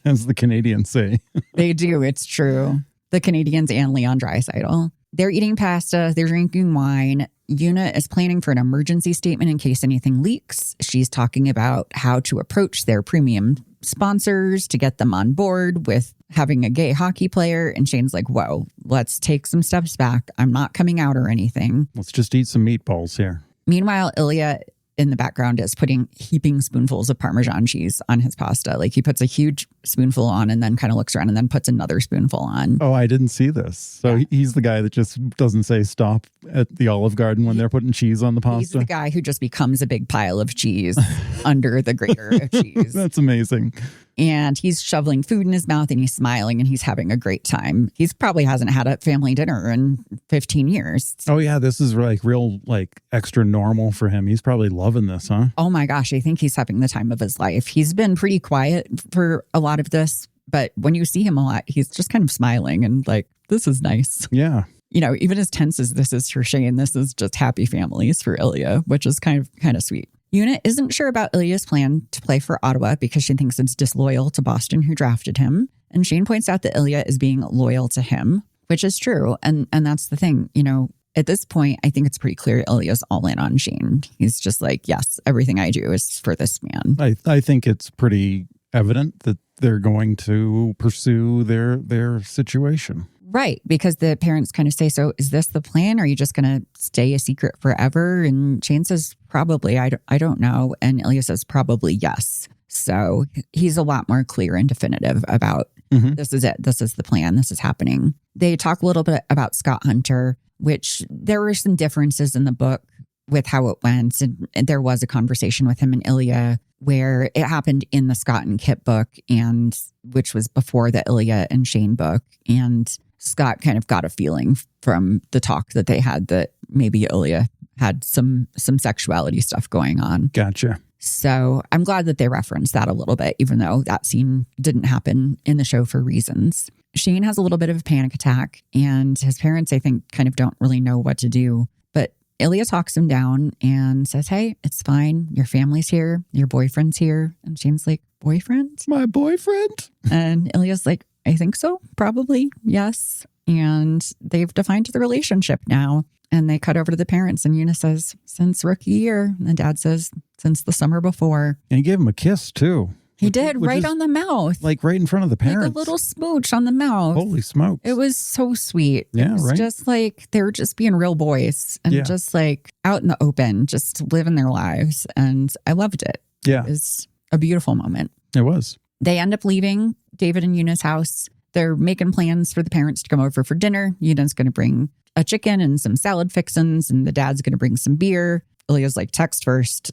As the Canadians say. They do. It's true. The Canadians and Leon Draisaitl. They're eating pasta. They're drinking wine. Yuna is planning for an emergency statement in case anything leaks. She's talking about how to approach their premium sponsors to get them on board with having a gay hockey player. And Shane's like, whoa, let's take some steps back. I'm not coming out or anything. Let's just eat some meatballs here. Meanwhile, Ilya in the background is heaping spoonfuls of Parmesan cheese on his pasta. Like he puts a huge spoonful on and then kind of looks around and then puts another spoonful on. Oh, I didn't see this. So he's the guy that just doesn't say stop at the Olive Garden when they're putting cheese on the pasta. He's the guy who just becomes a big pile of cheese under the grater of cheese. That's amazing. And he's shoveling food in his mouth and he's smiling and he's having a great time. He's probably hasn't had a family dinner in 15 years. Oh yeah, this is like real like extra normal for him. He's probably loving this, huh? Oh my gosh, I think he's having the time of his life. He's been pretty quiet for a lot of this, but when you see him a lot, he's just kind of smiling and like, this is nice. Yeah. You know, even as tense as this is for Shane, this is just happy families for Ilya, which is kind of sweet. Una isn't sure about Ilya's plan to play for Ottawa because she thinks it's disloyal to Boston, who drafted him. And Shane points out that Ilya is being loyal to him, which is true. And that's the thing, you know, at this point, I think it's pretty clear Ilya's all in on Shane. He's just like, yes, everything I do is for this man. I think it's pretty evident that they're going to pursue their situation. Right, because the parents kind of say, so is this the plan? Are you just going to stay a secret forever? And Shane says, probably, I don't know. And Ilya says, probably yes. So he's a lot more clear and definitive about this is it. This is the plan. This is happening. They talk a little bit about Scott Hunter, which there were some differences in the book with how it went. And there was a conversation with him and Ilya where it happened in the Scott and Kit book, and which was before the Ilya and Shane book. And Scott kind of got a feeling from the talk that they had that maybe Ilya had some sexuality stuff going on. Gotcha. So I'm glad that they referenced that a little bit, even though that scene didn't happen in the show for reasons. Shane has a little bit of a panic attack, and his parents, I think, kind of don't really know what to do. But Ilya talks him down and says, hey, it's fine. Your family's here. Your boyfriend's here. And Shane's like, boyfriend? My boyfriend? And Ilya's like, I think so. Probably. Yes. And they've defined the relationship now. And they cut over to the parents, and Una says, since rookie year. And the dad says, since the summer before. And he gave him a kiss too. He did, right on the mouth. Like right in front of the parents. Like a little smooch on the mouth. Holy smokes. It was so sweet. Yeah, it was right. just like they were just being real boys and just like out in the open, just living their lives. And I loved it. Yeah. It was a beautiful moment. It was. They end up leaving David and Una's house. They're making plans for the parents to come over for dinner. Una's going to bring a chicken and some salad fixins, and the dad's going to bring some beer. Ilya's like, text first.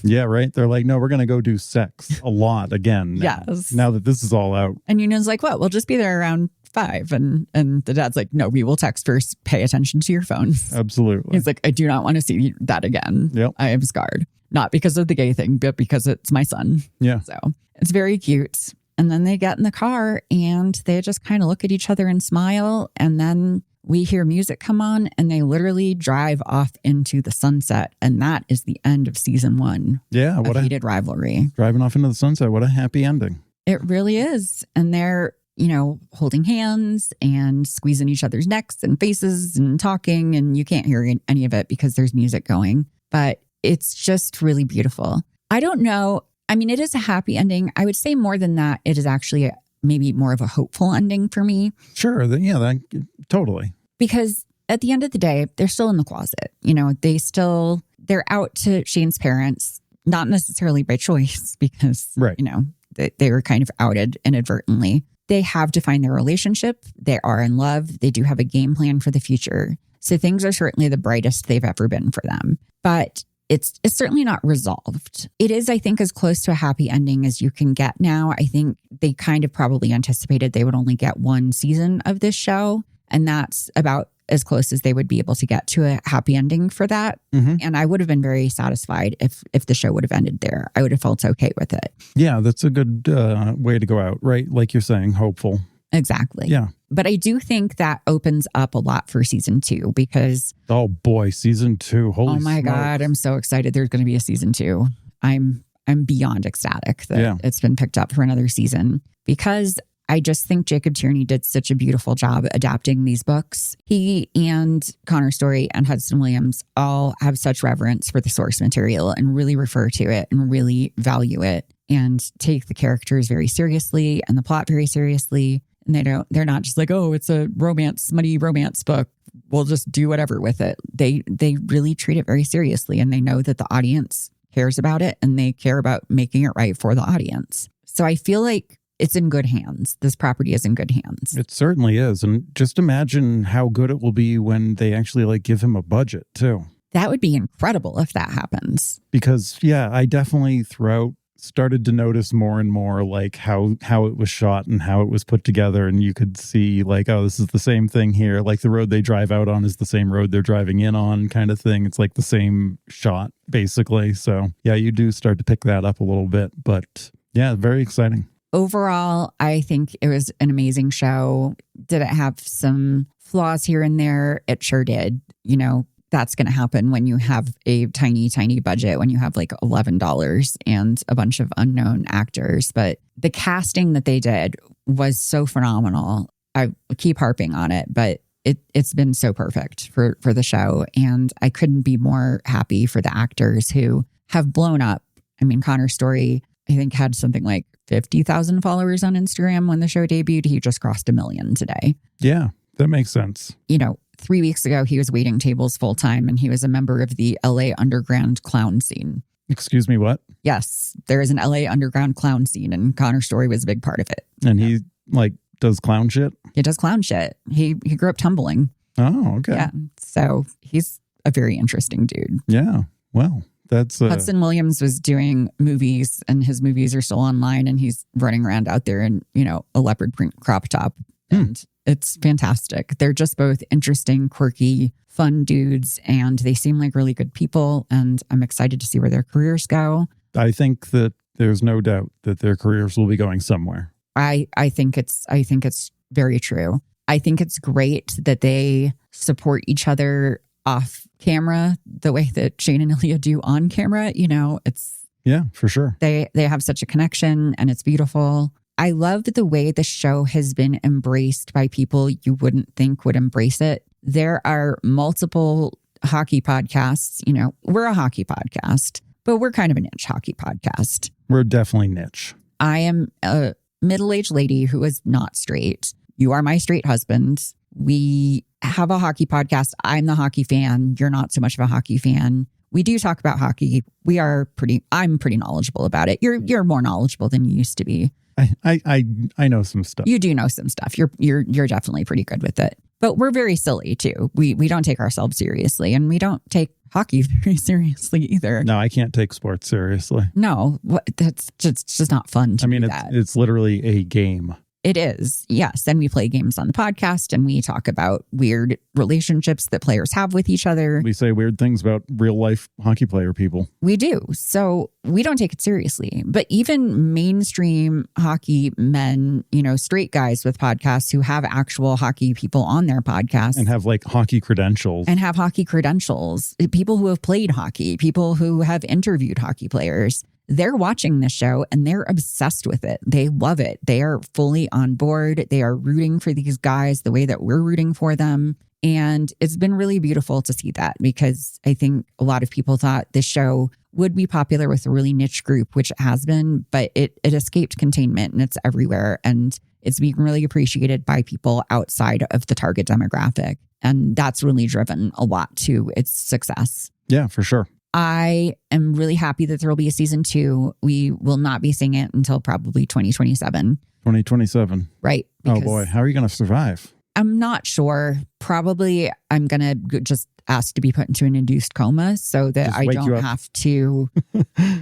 Yeah, right. They're like, no, we're going to go do sex a lot again. Yes. Now that this is all out. And Una's like, well, we'll just be there around 5. And the dad's like, no, we will text first. Pay attention to your phones. Absolutely. He's like, I do not want to see that again. Yep. I am scarred. Not because of the gay thing, but because it's my son. Yeah. So it's very cute. And then they get in the car and they just kind of look at each other and smile. And then we hear music come on and they literally drive off into the sunset. And that is the end of season 1 of Heated Rivalry. Driving off into the sunset. What a happy ending. It really is. And they're, you know, holding hands and squeezing each other's necks and faces and talking. And you can't hear any of it because there's music going. But it's just really beautiful. I don't know. I mean, it is a happy ending. I would say more than that, it is actually maybe more of a hopeful ending for me. Sure. Totally. Because at the end of the day, they're still in the closet. You know, they're out to Shane's parents, not necessarily by choice because, you know, they were kind of outed inadvertently. They have defined their relationship. They are in love. They do have a game plan for the future. So things are certainly the brightest they've ever been for them. But it's certainly not resolved. It is, I think, as close to a happy ending as you can get now. I think they kind of probably anticipated they would only get 1 season of this show. And that's about as close as they would be able to get to a happy ending for that. Mm-hmm. And I would have been very satisfied if the show would have ended there. I would have felt okay with it. Yeah, that's a good way to go out, right? Like you're saying, hopeful. Exactly. Yeah. But I do think that opens up a lot for season 2 because... Oh boy, season 2. Holy Oh my smokes. God, I'm so excited there's going to be a season 2. I'm beyond ecstatic that it's been picked up for another season because I just think Jacob Tierney did such a beautiful job adapting these books. He and Connor Story and Hudson Williams all have such reverence for the source material and really refer to it and really value it and take the characters very seriously and the plot very seriously. And they're not just like, oh, it's a smutty romance book. We'll just do whatever with it. They really treat it very seriously, and they know that the audience cares about it, and they care about making it right for the audience. So I feel like it's in good hands. This property is in good hands. It certainly is. And just imagine how good it will be when they actually like give him a budget too. That would be incredible if that happens. Because I definitely throughout started to notice more and more like how it was shot and how it was put together. And you could see like, oh, this is the same thing here. Like the road they drive out on is the same road they're driving in on kind of thing. It's like the same shot basically. So yeah, you do start to pick that up a little bit, but yeah, very exciting. Overall, I think it was an amazing show. Did it have some flaws here and there? It sure did. You know, that's going to happen when you have a tiny, tiny budget, when you have like $11 and a bunch of unknown actors. But the casting that they did was so phenomenal. I keep harping on it, but it's been so perfect for the show. And I couldn't be more happy for the actors who have blown up. I mean, Connor Story, I think, had something like 50,000 followers on Instagram when the show debuted. He just crossed 1 million today. Yeah, that makes sense. You know, 3 weeks ago, he was waiting tables full time, and he was a member of the LA underground clown scene. Excuse me, what? Yes, there is an LA underground clown scene, and Connor Story was a big part of it. And he like does clown shit? He does clown shit. He grew up tumbling. Oh, okay. Yeah, so he's a very interesting dude. Yeah, well. That's Hudson Williams was doing movies, and his movies are still online, and he's running around out there in, you know, a leopard print crop top. And it's fantastic. They're just both interesting, quirky, fun dudes, and they seem like really good people. And I'm excited to see where their careers go. I think that there's no doubt that their careers will be going somewhere. I think it's very true. I think it's great that they support each other off camera the way that Shane and Ilya do on camera. You know, yeah, for sure. They have such a connection, and it's beautiful. I love the way the show has been embraced by people you wouldn't think would embrace it. There are multiple hockey podcasts. You know, we're a hockey podcast, but we're kind of a niche hockey podcast. We're definitely niche. I am a middle-aged lady who is not straight. You are my straight husband. We have a hockey podcast. I'm the hockey fan. You're not so much of a hockey fan. We do talk about hockey. I'm pretty knowledgeable about it. You're more knowledgeable than you used to be. I know some stuff. You do know some stuff. You're definitely pretty good with it. But we're very silly too. We don't take ourselves seriously, and we don't take hockey very seriously either. No, I can't take sports seriously. No, that's just not fun to do that. It's literally a game. It is, yes. And we play games on the podcast, and we talk about weird relationships that players have with each other. We say weird things about real life hockey player people. We do. So we don't take it seriously. But even mainstream hockey men, you know, straight guys with podcasts who have actual hockey people on their podcasts. And have like hockey credentials. People who have played hockey, people who have interviewed hockey players. They're watching this show and they're obsessed with it. They love it. They are fully on board. They are rooting for these guys the way that we're rooting for them. And it's been really beautiful to see that, because I think a lot of people thought this show would be popular with a really niche group, which it has been, but it escaped containment and it's everywhere. And it's being really appreciated by people outside of the target demographic. And that's really driven a lot to its success. Yeah, for sure. I am really happy that there will be a season 2. We will not be seeing it until probably 2027. 2027. Right. Oh boy, how are you going to survive? I'm not sure. Probably I'm going to just ask to be put into an induced coma so that I don't have to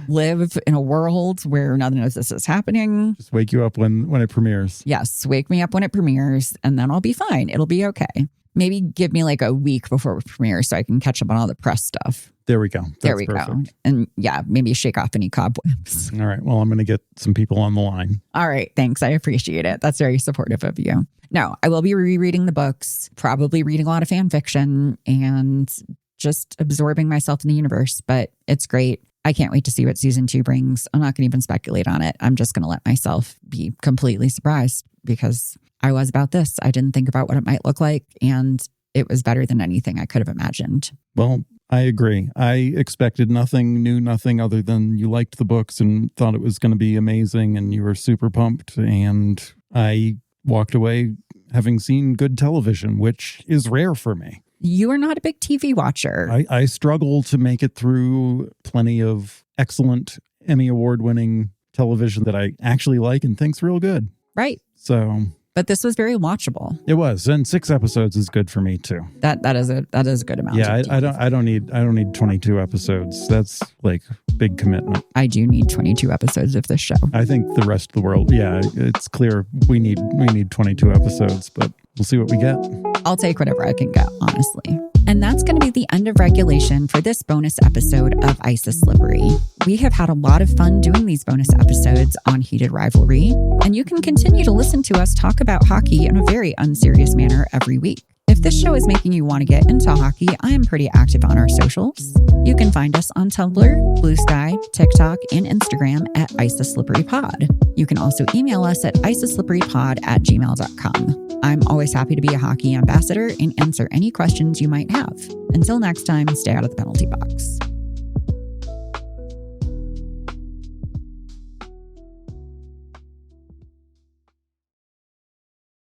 live in a world where none of this is happening. Just wake you up when it premieres. Yes, wake me up when it premieres, and then I'll be fine. It'll be okay. Maybe give me like a week before it premieres so I can catch up on all the press stuff. There we go. There we go. And yeah, maybe shake off any cobwebs. All right. Well, I'm going to get some people on the line. All right. Thanks. I appreciate it. That's very supportive of you. No, I will be rereading the books, probably reading a lot of fan fiction and just absorbing myself in the universe. But it's great. I can't wait to see what season 2 brings. I'm not going to even speculate on it. I'm just going to let myself be completely surprised, because I was about this. I didn't think about what it might look like, and it was better than anything I could have imagined. Well, I agree. I expected nothing, knew nothing other than you liked the books and thought it was going to be amazing and you were super pumped. And I walked away having seen good television, which is rare for me. You are not a big TV watcher. I struggle to make it through plenty of excellent Emmy Award-winning television that I actually like and think's real good. Right. So... But this was very watchable. It was, and 6 episodes is good for me too. That is a good amount. Yeah, I don't need 22 episodes. That's like big commitment. I do need 22 episodes of this show. I think the rest of the world, yeah, it's clear we need 22 episodes, but we'll see what we get. I'll take whatever I can get, honestly. And that's going to be the end of regulation for this bonus episode of Isis Slippery. We have had a lot of fun doing these bonus episodes on Heated Rivalry, and you can continue to listen to us talk about hockey in a very unserious manner every week. If this show is making you want to get into hockey, I am pretty active on our socials. You can find us on Tumblr, Blue Sky, TikTok, and Instagram at IsisSlipperyPod. You can also email us at isisslipperypod@gmail.com. I'm always happy to be a hockey ambassador and answer any questions you might have. Until next time, stay out of the penalty box.